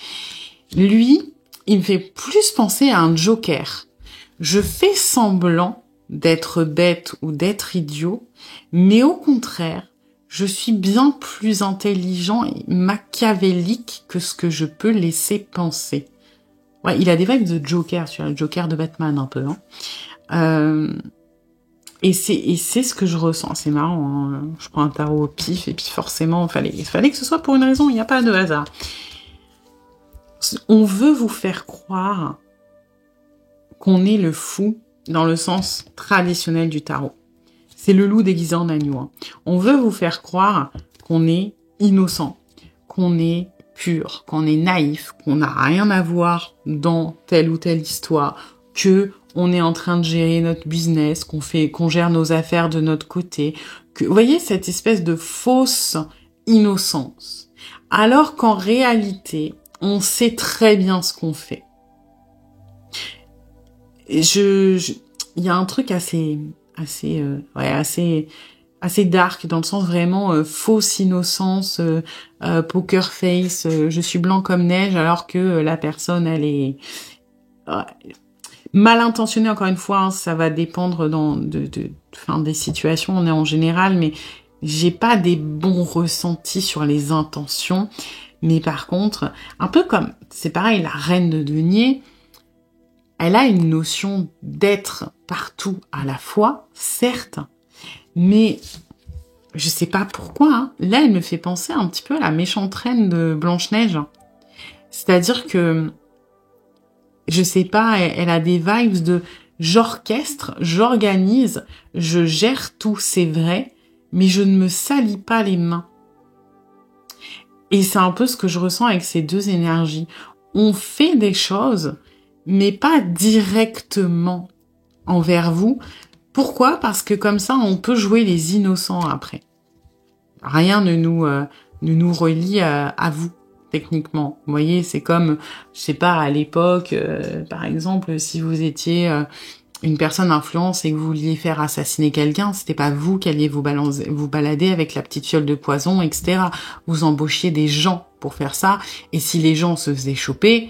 Lui, il me fait plus penser à un joker. Je fais semblant d'être bête ou d'être idiot, mais au contraire, je suis bien plus intelligent et machiavélique que ce que je peux laisser penser. Ouais, il a des vibes de Joker, tu vois, le Joker de Batman un peu, hein. Et c'est ce que je ressens. C'est marrant, hein. Je prends un tarot au pif et puis forcément, il fallait que ce soit pour une raison. Il n'y a pas de hasard. On veut vous faire croire qu'on est le fou dans le sens traditionnel du tarot. C'est le loup déguisé en agneau. Hein. On veut vous faire croire qu'on est innocent, qu'on est pur, qu'on est naïf, qu'on n'a rien à voir dans telle ou telle histoire, que on est en train de gérer notre business, qu'on gère nos affaires de notre côté. Vous voyez cette espèce de fausse innocence. Alors qu'en réalité, on sait très bien ce qu'on fait. Il y a un truc assez dark dans le sens vraiment fausse innocence, poker face, je suis blanc comme neige alors que la personne elle est mal intentionnée encore une fois, hein, ça va dépendre des situations, on est en général, mais j'ai pas des bons ressentis sur les intentions, mais par contre, un peu comme, c'est pareil, la reine de denier, elle a une notion d'être partout à la fois, certes, mais je sais pas pourquoi, hein. Là, elle me fait penser un petit peu à la méchante reine de Blanche-Neige. C'est-à-dire que, je sais pas, elle a des vibes de j'orchestre, j'organise, je gère tout, c'est vrai, mais je ne me salis pas les mains. Et c'est un peu ce que je ressens avec ces 2 énergies. On fait des choses, mais pas directement envers vous. Pourquoi ? Parce que comme ça, on peut jouer les innocents après. Rien ne nous relie à vous. techniquement. Vous voyez, c'est comme, je sais pas, à l'époque, par exemple, si vous étiez une personne influence et que vous vouliez faire assassiner quelqu'un, c'était pas vous qui alliez vous balader avec la petite fiole de poison, etc. Vous embauchiez des gens pour faire ça, et si les gens se faisaient choper,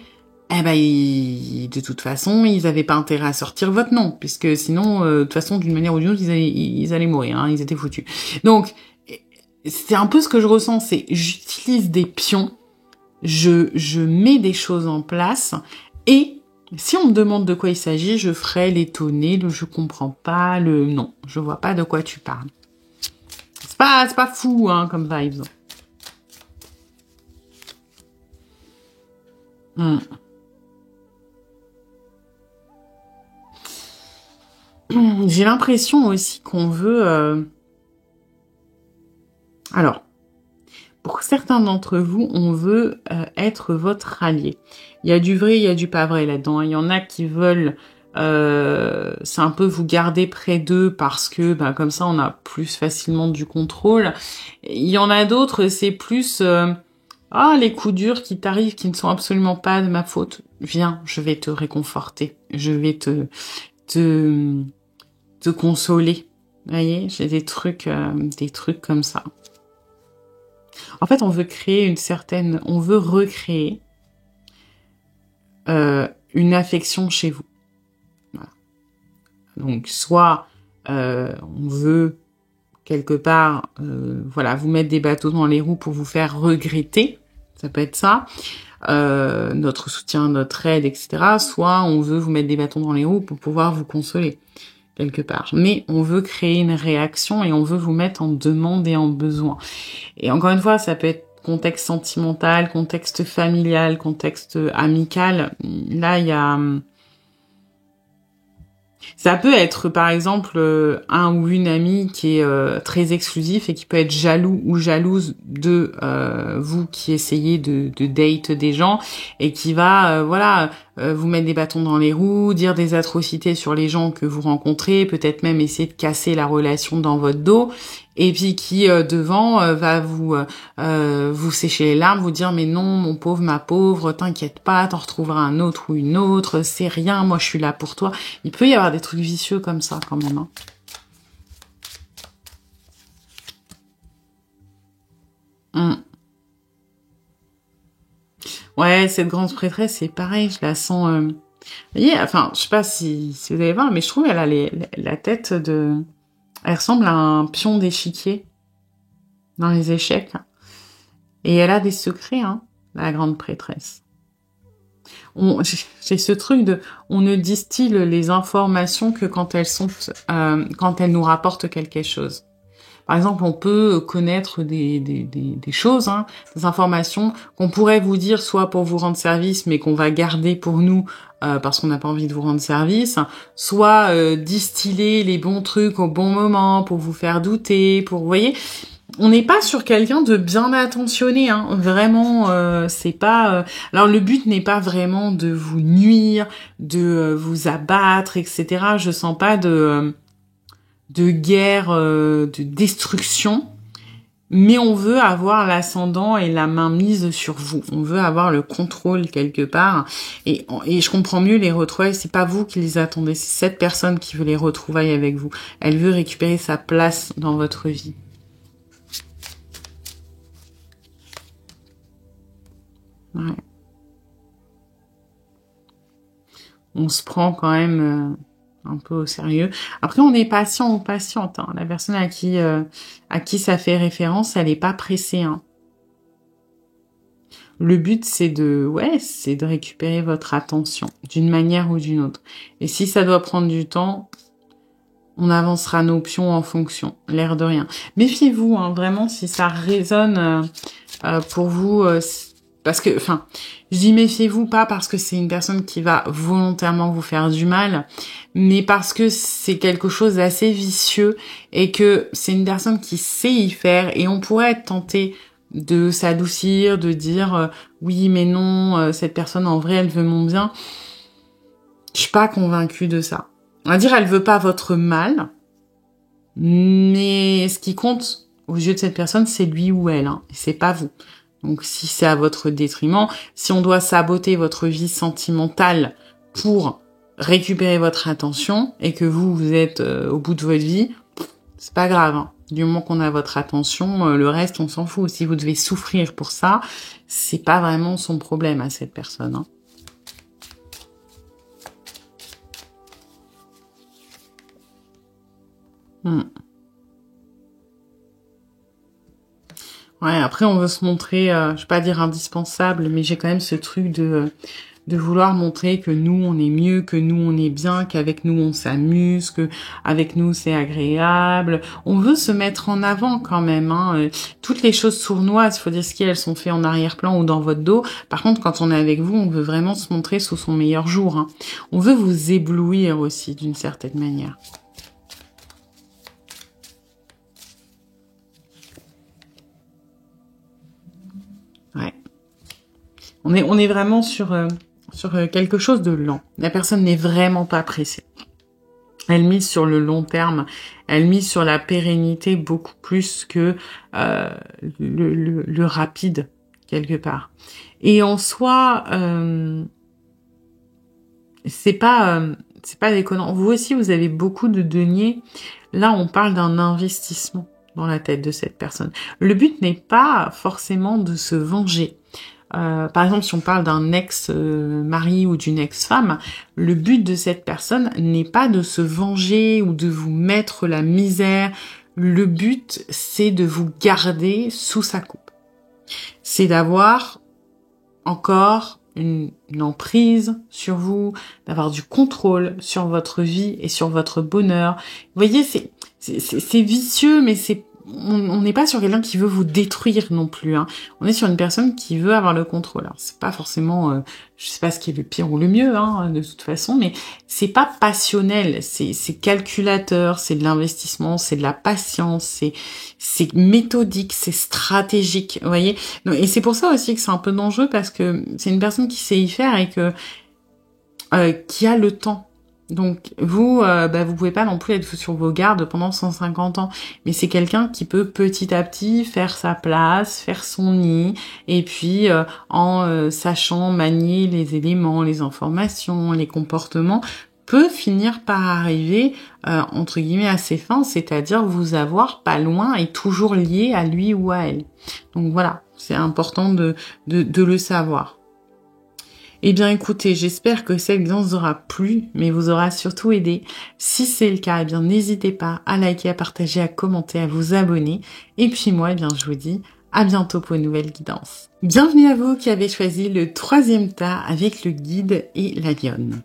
eh ben, de toute façon, ils avaient pas intérêt à sortir votre nom, puisque sinon, de toute façon, d'une manière ou d'une autre, ils allaient mourir, hein, ils étaient foutus. Donc, c'est un peu ce que je ressens, c'est j'utilise des pions, je mets des choses en place, et si on me demande de quoi il s'agit, je ferai l'étonné, le je comprends pas, le non, je vois pas de quoi tu parles. C'est pas fou, hein, comme vibes. J'ai l'impression aussi qu'on veut... Alors, pour certains d'entre vous, on veut être votre allié. Il y a du vrai, il y a du pas vrai là-dedans. Il y en a qui veulent... c'est un peu vous garder près d'eux parce que comme ça, on a plus facilement du contrôle. Il y en a d'autres, c'est plus... les coups durs qui t'arrivent, qui ne sont absolument pas de ma faute. Viens, je vais te réconforter. Je vais te consoler. Vous voyez, j'ai des trucs comme ça. En fait, on veut créer on veut recréer une affection chez vous. Voilà. Donc, soit on veut quelque part, vous mettre des bâtons dans les roues pour vous faire regretter. Ça peut être ça. Notre soutien, notre aide, etc. Soit on veut vous mettre des bâtons dans les roues pour pouvoir vous consoler quelque part. Mais on veut créer une réaction et on veut vous mettre en demande et en besoin. Et encore une fois, ça peut être contexte sentimental, contexte familial, contexte amical. Là, il y a... Ça peut être, par exemple, un ou une amie qui est très exclusif et qui peut être jaloux ou jalouse de vous qui essayez de date des gens et qui va, vous mettre des bâtons dans les roues, dire des atrocités sur les gens que vous rencontrez, peut-être même essayer de casser la relation dans votre dos, et puis qui devant va vous sécher les larmes, vous dire mais non mon pauvre, ma pauvre, t'inquiète pas, t'en retrouveras un autre ou une autre, c'est rien, moi je suis là pour toi. Il peut y avoir des trucs vicieux comme ça quand même. Ouais, cette grande prêtresse, c'est pareil, je la sens... Vous voyez, enfin, je sais pas si vous allez voir, mais je trouve qu'elle a la tête de... Elle ressemble à un pion d'échiquier dans les échecs. Et elle a des secrets, hein, la grande prêtresse. J'ai ce truc de... On ne distille les informations que quand elles nous rapportent quelque chose. Par exemple, on peut connaître des choses, hein, des informations qu'on pourrait vous dire soit pour vous rendre service, mais qu'on va garder pour nous parce qu'on n'a pas envie de vous rendre service, soit distiller les bons trucs au bon moment pour vous faire douter, vous voyez, on n'est pas sur quelqu'un de bien attentionné, hein. Vraiment, c'est pas... Alors le but n'est pas vraiment de vous nuire, de vous abattre, etc. Je sens pas de guerre, de destruction, mais on veut avoir l'ascendant et la main mise sur vous. On veut avoir le contrôle quelque part, et je comprends mieux les retrouvailles. C'est pas vous qui les attendez, c'est cette personne qui veut les retrouvailles avec vous. Elle veut récupérer sa place dans votre vie. Ouais. On se prend quand même un peu au sérieux. Après, on est patient ou patiente. Hein. La personne à qui ça fait référence, elle est pas pressée. Hein. Le but, c'est de récupérer votre attention d'une manière ou d'une autre. Et si ça doit prendre du temps, on avancera nos pions en fonction, l'air de rien. Méfiez-vous, hein, vraiment, si ça résonne pour vous... parce que, enfin, je dis méfiez-vous pas parce que c'est une personne qui va volontairement vous faire du mal, mais parce que c'est quelque chose d'assez vicieux et que c'est une personne qui sait y faire, et on pourrait être tenté de s'adoucir, de dire oui mais non, cette personne en vrai elle veut mon bien. Je suis pas convaincue de ça. On va dire elle veut pas votre mal, mais ce qui compte aux yeux de cette personne c'est lui ou elle, hein, c'est pas vous. Donc si c'est à votre détriment, si on doit saboter votre vie sentimentale pour récupérer votre attention et que vous êtes au bout de votre vie, c'est pas grave. Hein. Du moment qu'on a votre attention, le reste on s'en fout. Si vous devez souffrir pour ça, c'est pas vraiment son problème à cette personne. Hein. Ouais, après on veut se montrer, je vais pas dire indispensable, mais j'ai quand même ce truc de vouloir montrer que nous on est mieux, que nous on est bien, qu'avec nous on s'amuse, que avec nous c'est agréable. On veut se mettre en avant quand même. Hein. Toutes les choses sournoises, faut dire ce qu'elles sont faites en arrière-plan ou dans votre dos. Par contre, quand on est avec vous, on veut vraiment se montrer sous son meilleur jour. Hein. On veut vous éblouir aussi d'une certaine manière. Ouais. On est vraiment sur quelque chose de lent. La personne n'est vraiment pas pressée. Elle mise sur le long terme, elle mise sur la pérennité beaucoup plus que le rapide quelque part. Et en soi, c'est pas déconnant. Vous aussi, vous avez beaucoup de deniers. Là, on parle d'un investissement dans la tête de cette personne. Le but n'est pas forcément de se venger. Par exemple, si on parle d'un ex-mari ou d'une ex-femme, le but de cette personne n'est pas de se venger ou de vous mettre la misère. Le but, c'est de vous garder sous sa coupe. C'est d'avoir encore une emprise sur vous, d'avoir du contrôle sur votre vie et sur votre bonheur. Vous voyez, c'est vicieux, mais on n'est pas sur quelqu'un qui veut vous détruire non plus. Hein. On est sur une personne qui veut avoir le contrôle. Alors, c'est pas forcément, je sais pas ce qui est le pire ou le mieux, hein, de toute façon, mais c'est pas passionnel. C'est calculateur, c'est de l'investissement, c'est de la patience, c'est méthodique, c'est stratégique. Vous voyez. Et c'est pour ça aussi que c'est un peu dangereux parce que c'est une personne qui sait y faire et que qui a le temps. Donc vous, vous pouvez pas non plus être sur vos gardes pendant 150 ans, mais c'est quelqu'un qui peut petit à petit faire sa place, faire son nid, et puis en sachant manier les éléments, les informations, les comportements, peut finir par arriver entre guillemets à ses fins, c'est-à-dire vous avoir pas loin et toujours lié à lui ou à elle. Donc voilà, c'est important de le savoir. Eh bien écoutez, j'espère que cette guidance vous aura plu, mais vous aura surtout aidé. Si c'est le cas, eh bien n'hésitez pas à liker, à partager, à commenter, à vous abonner. Et puis moi, eh bien je vous dis à bientôt pour une nouvelle guidance. Bienvenue à vous qui avez choisi le 3e tas avec le guide et la lionne.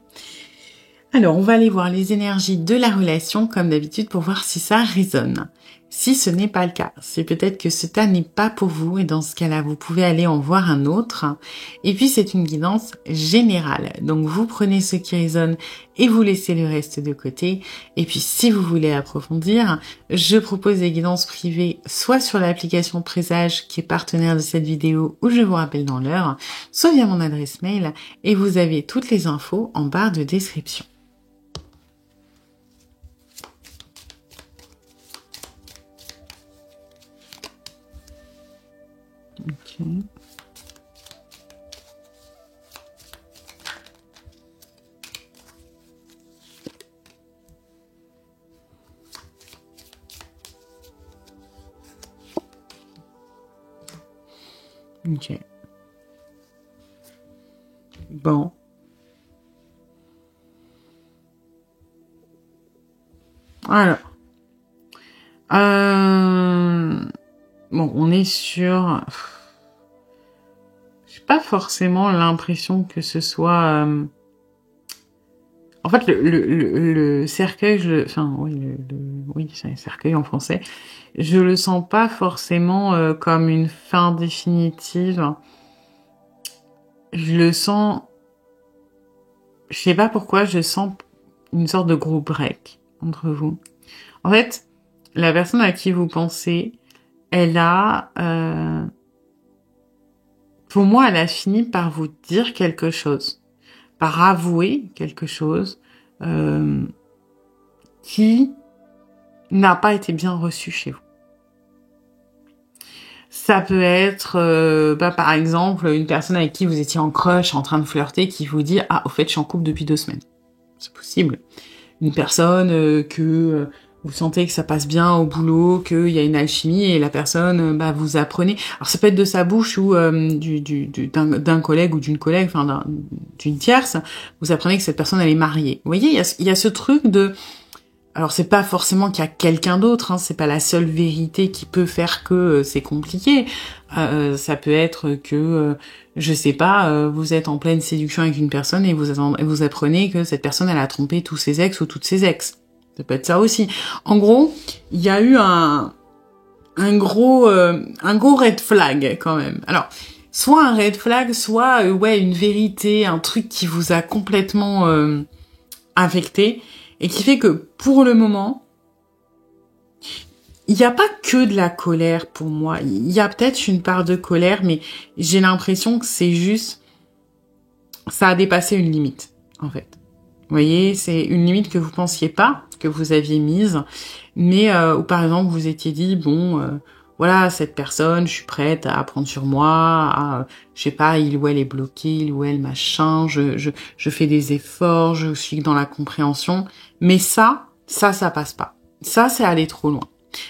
Alors, on va aller voir les énergies de la relation, comme d'habitude, pour voir si ça résonne. Si ce n'est pas le cas, c'est peut-être que ce tas n'est pas pour vous, et dans ce cas-là, vous pouvez aller en voir un autre. Et puis, c'est une guidance générale. Donc, vous prenez ce qui résonne et vous laissez le reste de côté. Et puis, si vous voulez approfondir, je propose des guidances privées, soit sur l'application Présage, qui est partenaire de cette vidéo, où je vous rappelle dans l'heure, soit via mon adresse mail, et vous avez toutes les infos en barre de description. Ok. Ok. Bon. Alors. Bon, on est sur... J'ai pas forcément l'impression que ce soit... En fait, le cercueil, enfin, oui, oui, c'est un cercueil en français. Je le sens pas forcément comme une fin définitive. Je le sens... Je sais pas pourquoi, je sens une sorte de gros break entre vous. En fait, la personne à qui vous pensez, elle a... pour moi, elle a fini par vous dire quelque chose, par avouer quelque chose qui n'a pas été bien reçu chez vous. Ça peut être, par exemple, une personne avec qui vous étiez en crush, en train de flirter, qui vous dit « Ah, au fait, je suis en couple depuis 2 semaines. » C'est possible. Une personne que vous sentez que ça passe bien au boulot, qu'il y a une alchimie, et la personne, vous apprenez... Alors, ça peut être de sa bouche ou d'un collègue ou d'une collègue, enfin, d'une tierce, vous apprenez que cette personne, elle est mariée. Vous voyez, il y a ce truc de... Alors c'est pas forcément qu'il y a quelqu'un d'autre, hein, c'est pas la seule vérité qui peut faire que c'est compliqué. Ça peut être que, je sais pas, vous êtes en pleine séduction avec une personne et vous apprenez que cette personne elle a trompé tous ses ex ou toutes ses ex. Ça peut être ça aussi. En gros, il y a eu un gros red flag quand même. Alors soit un red flag, soit une vérité, un truc qui vous a complètement affecté. Et qui fait que, pour le moment, il n'y a pas que de la colère pour moi. Il y a peut-être une part de colère, mais j'ai l'impression que c'est juste... Ça a dépassé une limite, en fait. Vous voyez, c'est une limite que vous pensiez pas, que vous aviez mise, mais où par exemple vous étiez dit, voilà, cette personne, je suis prête à prendre sur moi, je sais pas, il ou elle est bloqué, il ou elle machin, je fais des efforts, je suis dans la compréhension, mais ça passe pas. Ça, c'est aller trop loin.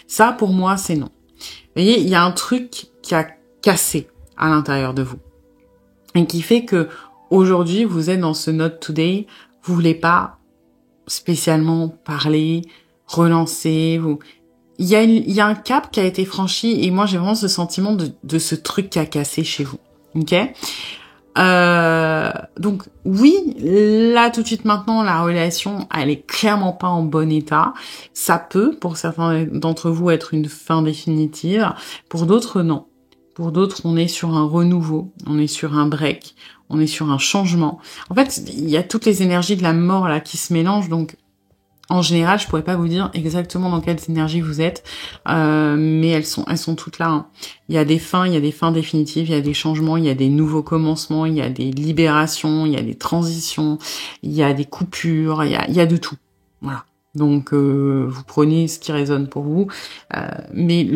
Ça, pour moi, c'est non. Vous voyez, il y a un truc qui a cassé à l'intérieur de vous. Et qui fait que, aujourd'hui, vous êtes dans ce not today, vous voulez pas spécialement parler, relancer, il y a un cap qui a été franchi et moi j'ai vraiment ce sentiment de ce truc qui a cassé chez vous. Ok? Donc oui, là tout de suite maintenant, la relation, elle est clairement pas en bon état. Ça peut, pour certains d'entre vous, être une fin définitive. Pour d'autres, non. Pour d'autres, on est sur un renouveau, on est sur un break, on est sur un changement. En fait, il y a toutes les énergies de la mort là qui se mélangent, donc en général, je pourrais pas vous dire exactement dans quelles énergies vous êtes, mais elles sont toutes là. Hein. Il y a des fins définitives, il y a des changements, il y a des nouveaux commencements, il y a des libérations, il y a des transitions, il y a des coupures, il y a de tout. Voilà. Donc vous prenez ce qui résonne pour vous, mais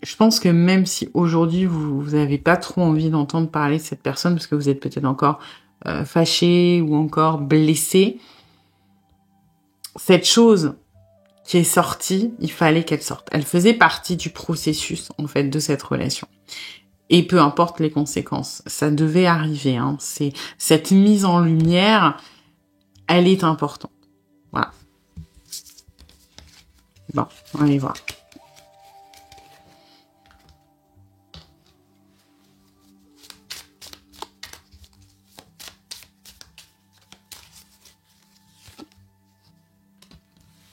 je pense que même si aujourd'hui vous avez pas trop envie d'entendre parler de cette personne parce que vous êtes peut-être encore fâché ou encore blessé. Cette chose qui est sortie, il fallait qu'elle sorte. Elle faisait partie du processus, en fait, de cette relation. Et peu importe les conséquences, ça devait arriver. Hein. C'est cette mise en lumière, elle est importante. Voilà. Bon, on va aller voir.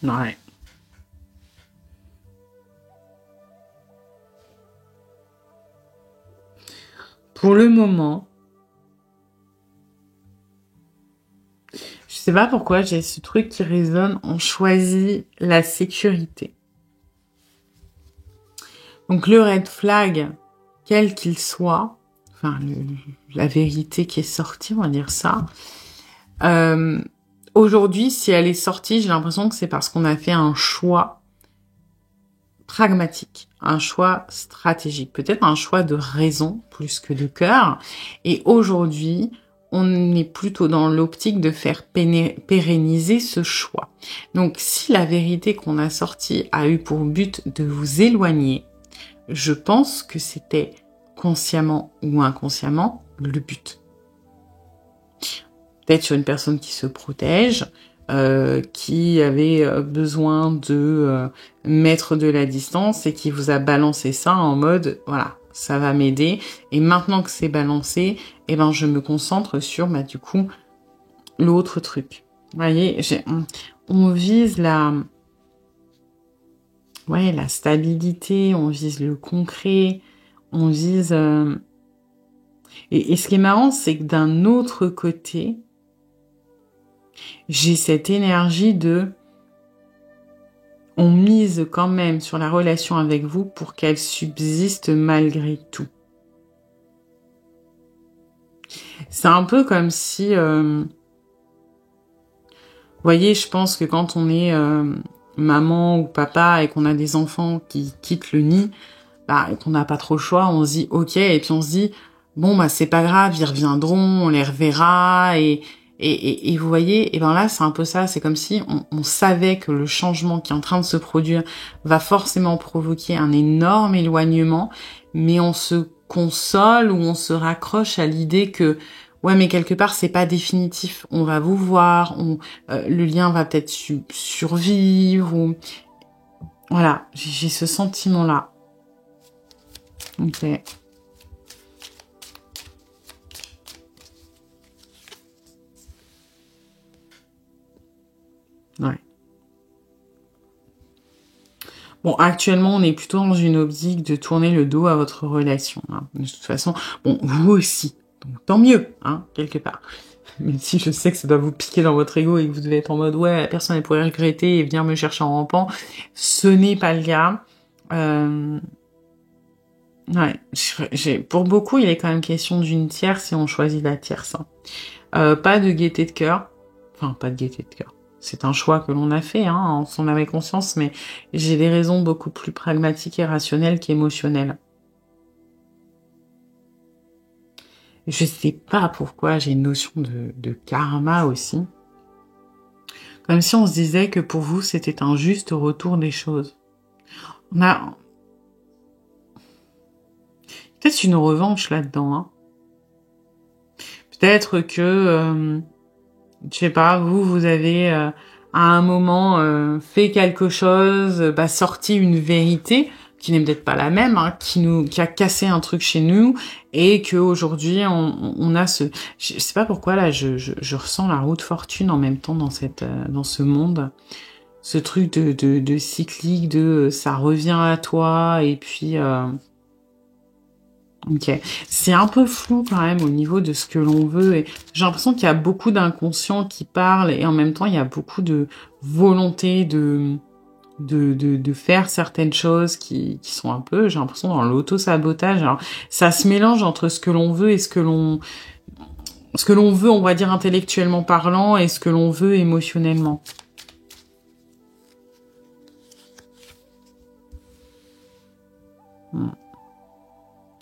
Ouais. Pour le moment, je sais pas pourquoi j'ai ce truc qui résonne, on choisit la sécurité. Donc le red flag, quel qu'il soit, enfin la vérité qui est sortie, on va dire ça, aujourd'hui, si elle est sortie, j'ai l'impression que c'est parce qu'on a fait un choix pragmatique, un choix stratégique, peut-être un choix de raison plus que de cœur. Et aujourd'hui, on est plutôt dans l'optique de faire pérenniser ce choix. Donc, si la vérité qu'on a sortie a eu pour but de vous éloigner, je pense que c'était consciemment ou inconsciemment le but. Peut-être sur une personne qui se protège, qui avait besoin de mettre de la distance et qui vous a balancé ça en mode, voilà, ça va m'aider. Et maintenant que c'est balancé, eh ben, je me concentre sur, du coup, l'autre truc. Vous voyez, on vise la stabilité, on vise le concret, on vise... Et ce qui est marrant, c'est que d'un autre côté, j'ai cette énergie de... On mise quand même sur la relation avec vous pour qu'elle subsiste malgré tout. C'est un peu comme si... Vous voyez, je pense que quand on est maman ou papa et qu'on a des enfants qui quittent le nid, bah, et qu'on n'a pas trop le choix, on se dit ok, et puis on se dit bon bah c'est pas grave, ils reviendront, on les reverra, et vous voyez, et ben là c'est un peu ça, c'est comme si on savait que le changement qui est en train de se produire va forcément provoquer un énorme éloignement, mais on se console ou on se raccroche à l'idée que ouais, mais quelque part c'est pas définitif, on va vous voir, le lien va peut-être survivre, ou voilà, j'ai ce sentiment là. Ok. Ouais. Bon, actuellement, on est plutôt dans une optique de tourner le dos à votre relation, hein. De toute façon, bon, vous aussi. Donc, tant mieux, hein, quelque part. Même si je sais que ça doit vous piquer dans votre ego et que vous devez être en mode, ouais, la personne, elle pourrait regretter et venir me chercher en rampant. Ce n'est pas le cas. Ouais, pour beaucoup, il est quand même question d'une tierce si on choisit la tierce, hein. Pas de gaieté de cœur. Enfin, pas de gaieté de cœur. C'est un choix que l'on a fait, hein, en son âme et conscience, mais j'ai des raisons beaucoup plus pragmatiques et rationnelles qu'émotionnelles. Je sais pas pourquoi j'ai une notion de karma aussi. Comme si on se disait que pour vous, c'était un juste retour des choses. On a peut-être une revanche là-dedans, hein. Peut-être que, je sais pas, vous avez à un moment fait quelque chose, sorti une vérité qui n'est peut-être pas la même, hein, qui a cassé un truc chez nous, et que aujourd'hui on a je sais pas pourquoi là, je ressens la roue de fortune en même temps dans ce monde, ce truc de cyclique, ça revient à toi, et puis ok. C'est un peu flou quand même au niveau de ce que l'on veut, et j'ai l'impression qu'il y a beaucoup d'inconscients qui parlent, et en même temps il y a beaucoup de volonté de faire certaines choses qui sont un peu, j'ai l'impression, dans l'auto-sabotage. Alors ça se mélange entre ce que l'on veut et ce que l'on veut, on va dire intellectuellement parlant, et ce que l'on veut émotionnellement.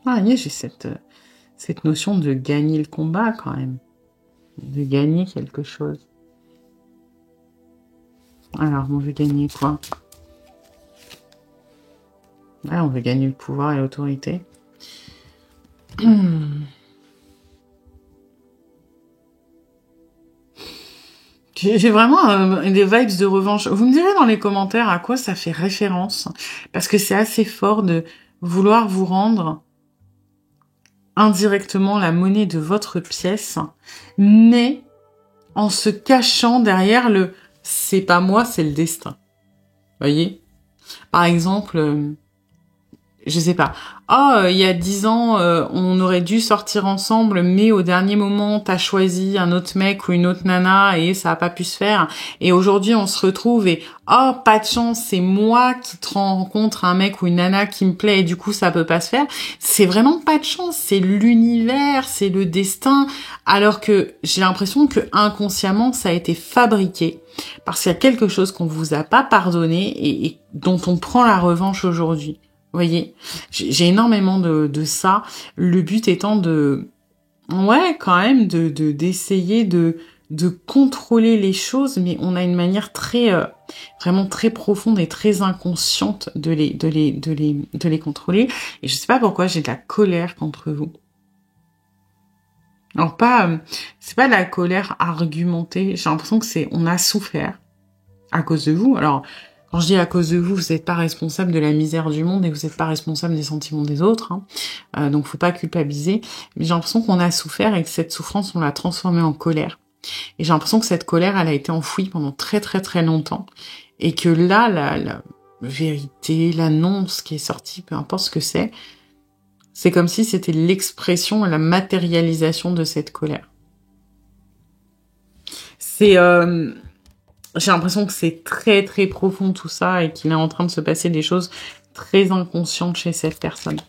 Ah, oui, j'ai cette notion de gagner le combat quand même, de gagner quelque chose. Alors, on veut gagner quoi? Ouais, on veut gagner le pouvoir et l'autorité. J'ai vraiment des vibes de revanche. Vous me direz dans les commentaires à quoi ça fait référence, parce que c'est assez fort de vouloir vous rendre indirectement la monnaie de votre pièce, mais en se cachant derrière le c'est pas moi, c'est le destin. Voyez? Par exemple, je sais pas. Ah, il y a 10 ans, on aurait dû sortir ensemble, mais au dernier moment, t'as choisi un autre mec ou une autre nana et ça a pas pu se faire. Et aujourd'hui, on se retrouve et oh, pas de chance, c'est moi qui te rencontre un mec ou une nana qui me plaît et du coup, ça peut pas se faire. C'est vraiment pas de chance, c'est l'univers, c'est le destin. Alors que j'ai l'impression que inconsciemment, ça a été fabriqué parce qu'il y a quelque chose qu'on vous a pas pardonné et dont on prend la revanche aujourd'hui. Vous voyez, j'ai énormément de ça. Le but étant ouais, quand même, d'essayer de contrôler les choses, mais on a une manière très, vraiment très profonde et très inconsciente de les contrôler. Et je sais pas pourquoi j'ai de la colère contre vous. Alors c'est pas de la colère argumentée. J'ai l'impression que on a souffert à cause de vous. Alors, quand je dis à cause de vous, vous n'êtes pas responsable de la misère du monde et vous n'êtes pas responsable des sentiments des autres, hein. Donc faut pas culpabiliser. Mais j'ai l'impression qu'on a souffert et que cette souffrance, on l'a transformée en colère. Et j'ai l'impression que cette colère, elle a été enfouie pendant très très très longtemps. Et que là, la vérité, l'annonce qui est sortie, peu importe ce que c'est comme si c'était l'expression et la matérialisation de cette colère. J'ai l'impression que c'est très très profond tout ça et qu'il est en train de se passer des choses très inconscientes chez cette personne.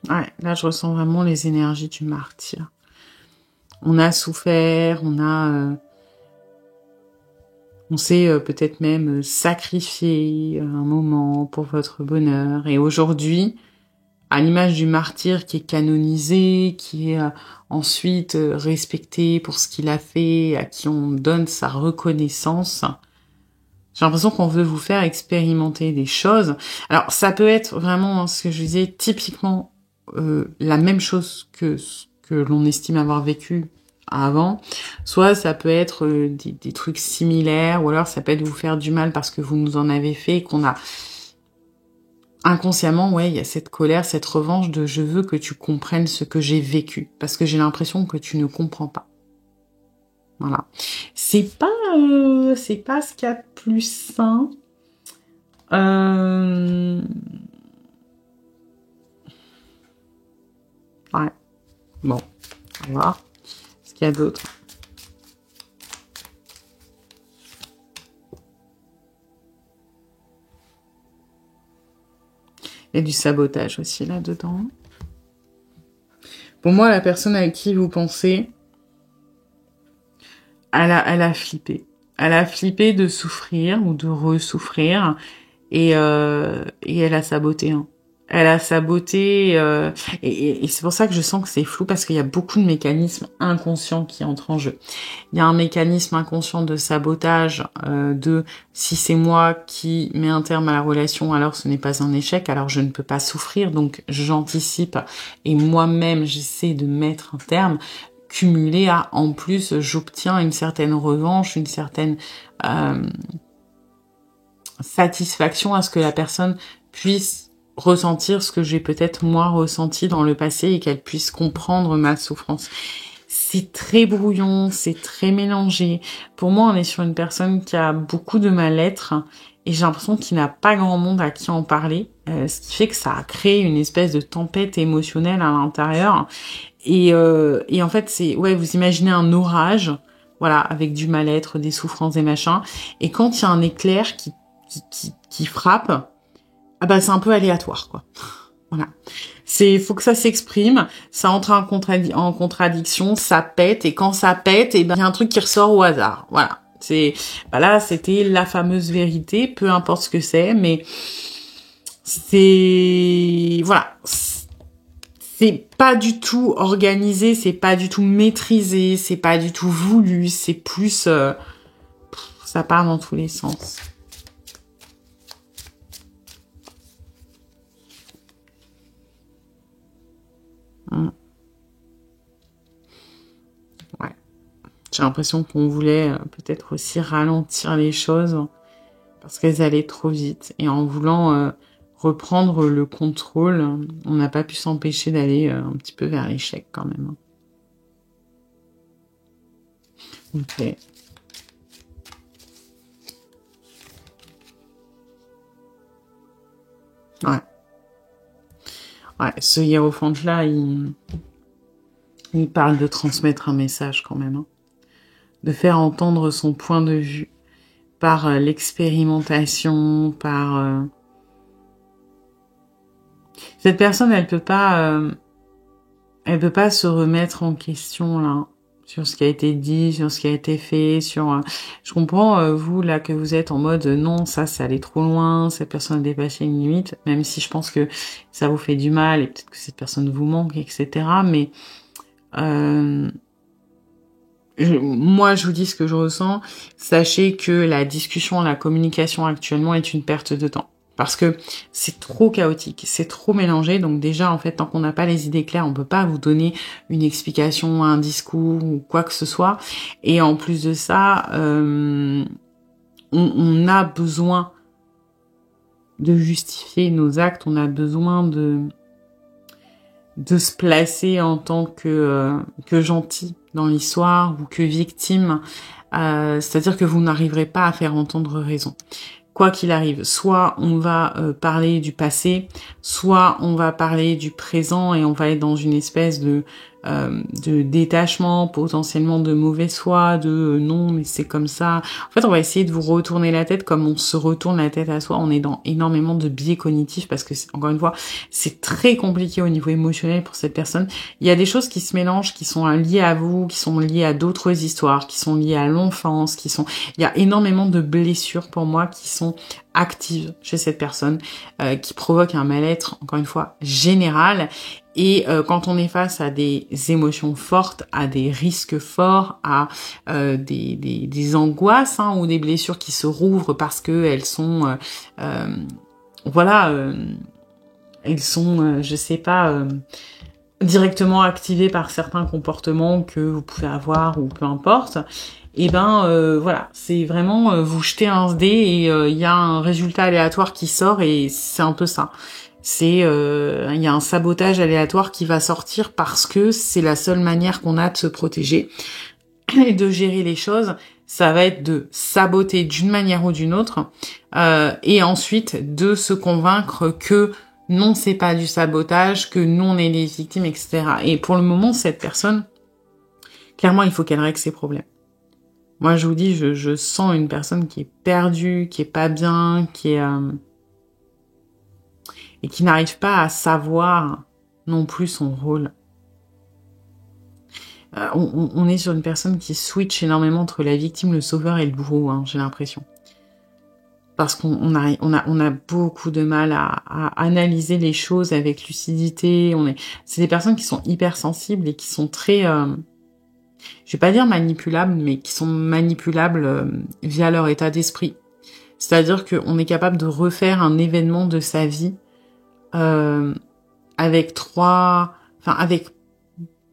Ouais, là, je ressens vraiment les énergies du martyr. On a souffert, on s'est peut-être même sacrifié un moment pour votre bonheur. Et aujourd'hui, à l'image du martyr qui est canonisé, qui est ensuite respecté pour ce qu'il a fait, à qui on donne sa reconnaissance, j'ai l'impression qu'on veut vous faire expérimenter des choses. Alors, ça peut être vraiment ce que je disais, typiquement la même chose que ce que l'on estime avoir vécu avant, soit ça peut être des trucs similaires, ou alors ça peut être vous faire du mal parce que vous nous en avez fait, et qu'on a inconsciemment, ouais, il y a cette colère, cette revanche de je veux que tu comprennes ce que j'ai vécu, parce que j'ai l'impression que tu ne comprends pas. Voilà. C'est pas ce qu'il y a de plus sain. Ouais. Bon, on va voir ce qu'il y a d'autre. Il y a du sabotage aussi là-dedans. Pour moi, la personne avec qui vous pensez, elle a flippé. Elle a flippé de souffrir ou de ressouffrir et elle a saboté. Hein. Elle a saboté et c'est pour ça que je sens que c'est flou parce qu'il y a beaucoup de mécanismes inconscients qui entrent en jeu. Il y a un mécanisme inconscient de sabotage de si c'est moi qui mets un terme à la relation, alors ce n'est pas un échec, alors je ne peux pas souffrir, donc j'anticipe et moi-même j'essaie de mettre un terme, cumulé à en plus j'obtiens une certaine revanche, une certaine satisfaction à ce que la personne puisse ressentir ce que j'ai peut-être moi ressenti dans le passé et qu'elle puisse comprendre ma souffrance. C'est très brouillon, c'est très mélangé. Pour moi, on est sur une personne qui a beaucoup de mal-être et j'ai l'impression qu'il n'a pas grand monde à qui en parler, ce qui fait que ça a créé une espèce de tempête émotionnelle à l'intérieur. Et en fait, c'est ouais, vous imaginez un orage, voilà, avec du mal-être, des souffrances et machin. Et quand il y a un éclair qui frappe, ah bah c'est un peu aléatoire, quoi. Voilà. Faut que ça s'exprime, ça entre en contradiction, ça pète, et quand ça pète, et ben, il y a un truc qui ressort au hasard. Voilà. Là, c'était la fameuse vérité, peu importe ce que c'est, mais voilà. C'est pas du tout organisé, c'est pas du tout maîtrisé, c'est pas du tout voulu, c'est plus, ça part dans tous les sens. Ouais. J'ai l'impression qu'on voulait peut-être aussi ralentir les choses parce qu'elles allaient trop vite. Et en voulant reprendre le contrôle, on n'a pas pu s'empêcher d'aller un petit peu vers l'échec quand même. Ok. Ouais. Ouais, ce hiérophante-là, il parle de transmettre un message quand même. Hein. De faire entendre son point de vue par l'expérimentation, par... Cette personne, elle peut pas se remettre en question là sur ce qui a été dit, sur ce qui a été fait, sur. Je comprends vous là que vous êtes en mode non, ça allait trop loin, cette personne a dépassé une limite, même si je pense que ça vous fait du mal et peut-être que cette personne vous manque, etc. Mais moi, je vous dis ce que je ressens. Sachez que la discussion, la communication actuellement est une perte de temps. Parce que c'est trop chaotique, c'est trop mélangé. Donc déjà, en fait, tant qu'on n'a pas les idées claires, on peut pas vous donner une explication, un discours ou quoi que ce soit. Et en plus de ça, on a besoin de justifier nos actes. On a besoin de se placer en tant que gentil dans l'histoire ou que victime. C'est-à-dire que vous n'arriverez pas à faire entendre raison. Quoi qu'il arrive, soit on va parler du passé, soit on va parler du présent et on va être dans une espèce de de détachement, potentiellement de mauvaise foi, de non mais c'est comme ça. En fait, on va essayer de vous retourner la tête comme on se retourne la tête à soi. On est dans énormément de biais cognitifs parce que, encore une fois, c'est très compliqué au niveau émotionnel pour cette personne. Il y a des choses qui se mélangent, qui sont liées à vous, qui sont liées à d'autres histoires, qui sont liées à l'enfance, il y a énormément de blessures pour moi qui sont actives chez cette personne, qui provoquent un mal-être, encore une fois, général. Et quand on est face à des émotions fortes, à des risques forts, à des angoisses ou des blessures qui se rouvrent parce que elles sont, elles sont, je sais pas, directement activées par certains comportements que vous pouvez avoir ou peu importe. Et voilà, c'est vraiment vous jetez un dé et il y a un résultat aléatoire qui sort et c'est un peu ça. C'est il y a un sabotage aléatoire qui va sortir parce que c'est la seule manière qu'on a de se protéger et de gérer les choses. Ça va être de saboter d'une manière ou d'une autre et ensuite de se convaincre que non, c'est pas du sabotage, que nous on est les victimes, etc. Et pour le moment, cette personne, clairement, il faut qu'elle règle ses problèmes. Moi, je vous dis, je sens une personne qui est perdue, qui est pas bien, qui est et qui n'arrive pas à savoir non plus son rôle. On est sur une personne qui switch énormément entre la victime, le sauveur et le bourreau, j'ai l'impression. Parce qu'on a beaucoup de mal à analyser les choses avec lucidité. C'est des personnes qui sont hypersensibles et qui sont très, je vais pas dire manipulables, mais qui sont manipulables via leur état d'esprit. C'est-à-dire qu'on est capable de refaire un événement de sa vie avec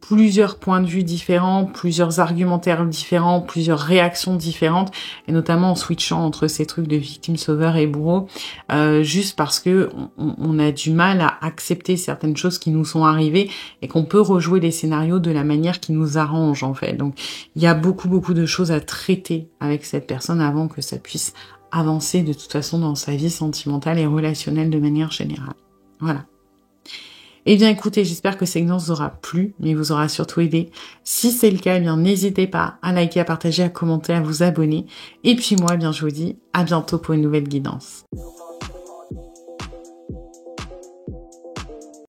plusieurs points de vue différents, plusieurs argumentaires différents, plusieurs réactions différentes, et notamment en switchant entre ces trucs de victime, sauveur et bourreau, juste parce que on a du mal à accepter certaines choses qui nous sont arrivées et qu'on peut rejouer les scénarios de la manière qui nous arrange en fait. Donc il y a beaucoup de choses à traiter avec cette personne avant que ça puisse avancer de toute façon dans sa vie sentimentale et relationnelle de manière générale. Voilà. Eh bien écoutez, j'espère que cette guidance vous aura plu, mais vous aura surtout aidé. Si c'est le cas, eh bien n'hésitez pas à liker, à partager, à commenter, à vous abonner. Et puis moi, eh bien je vous dis à bientôt pour une nouvelle guidance.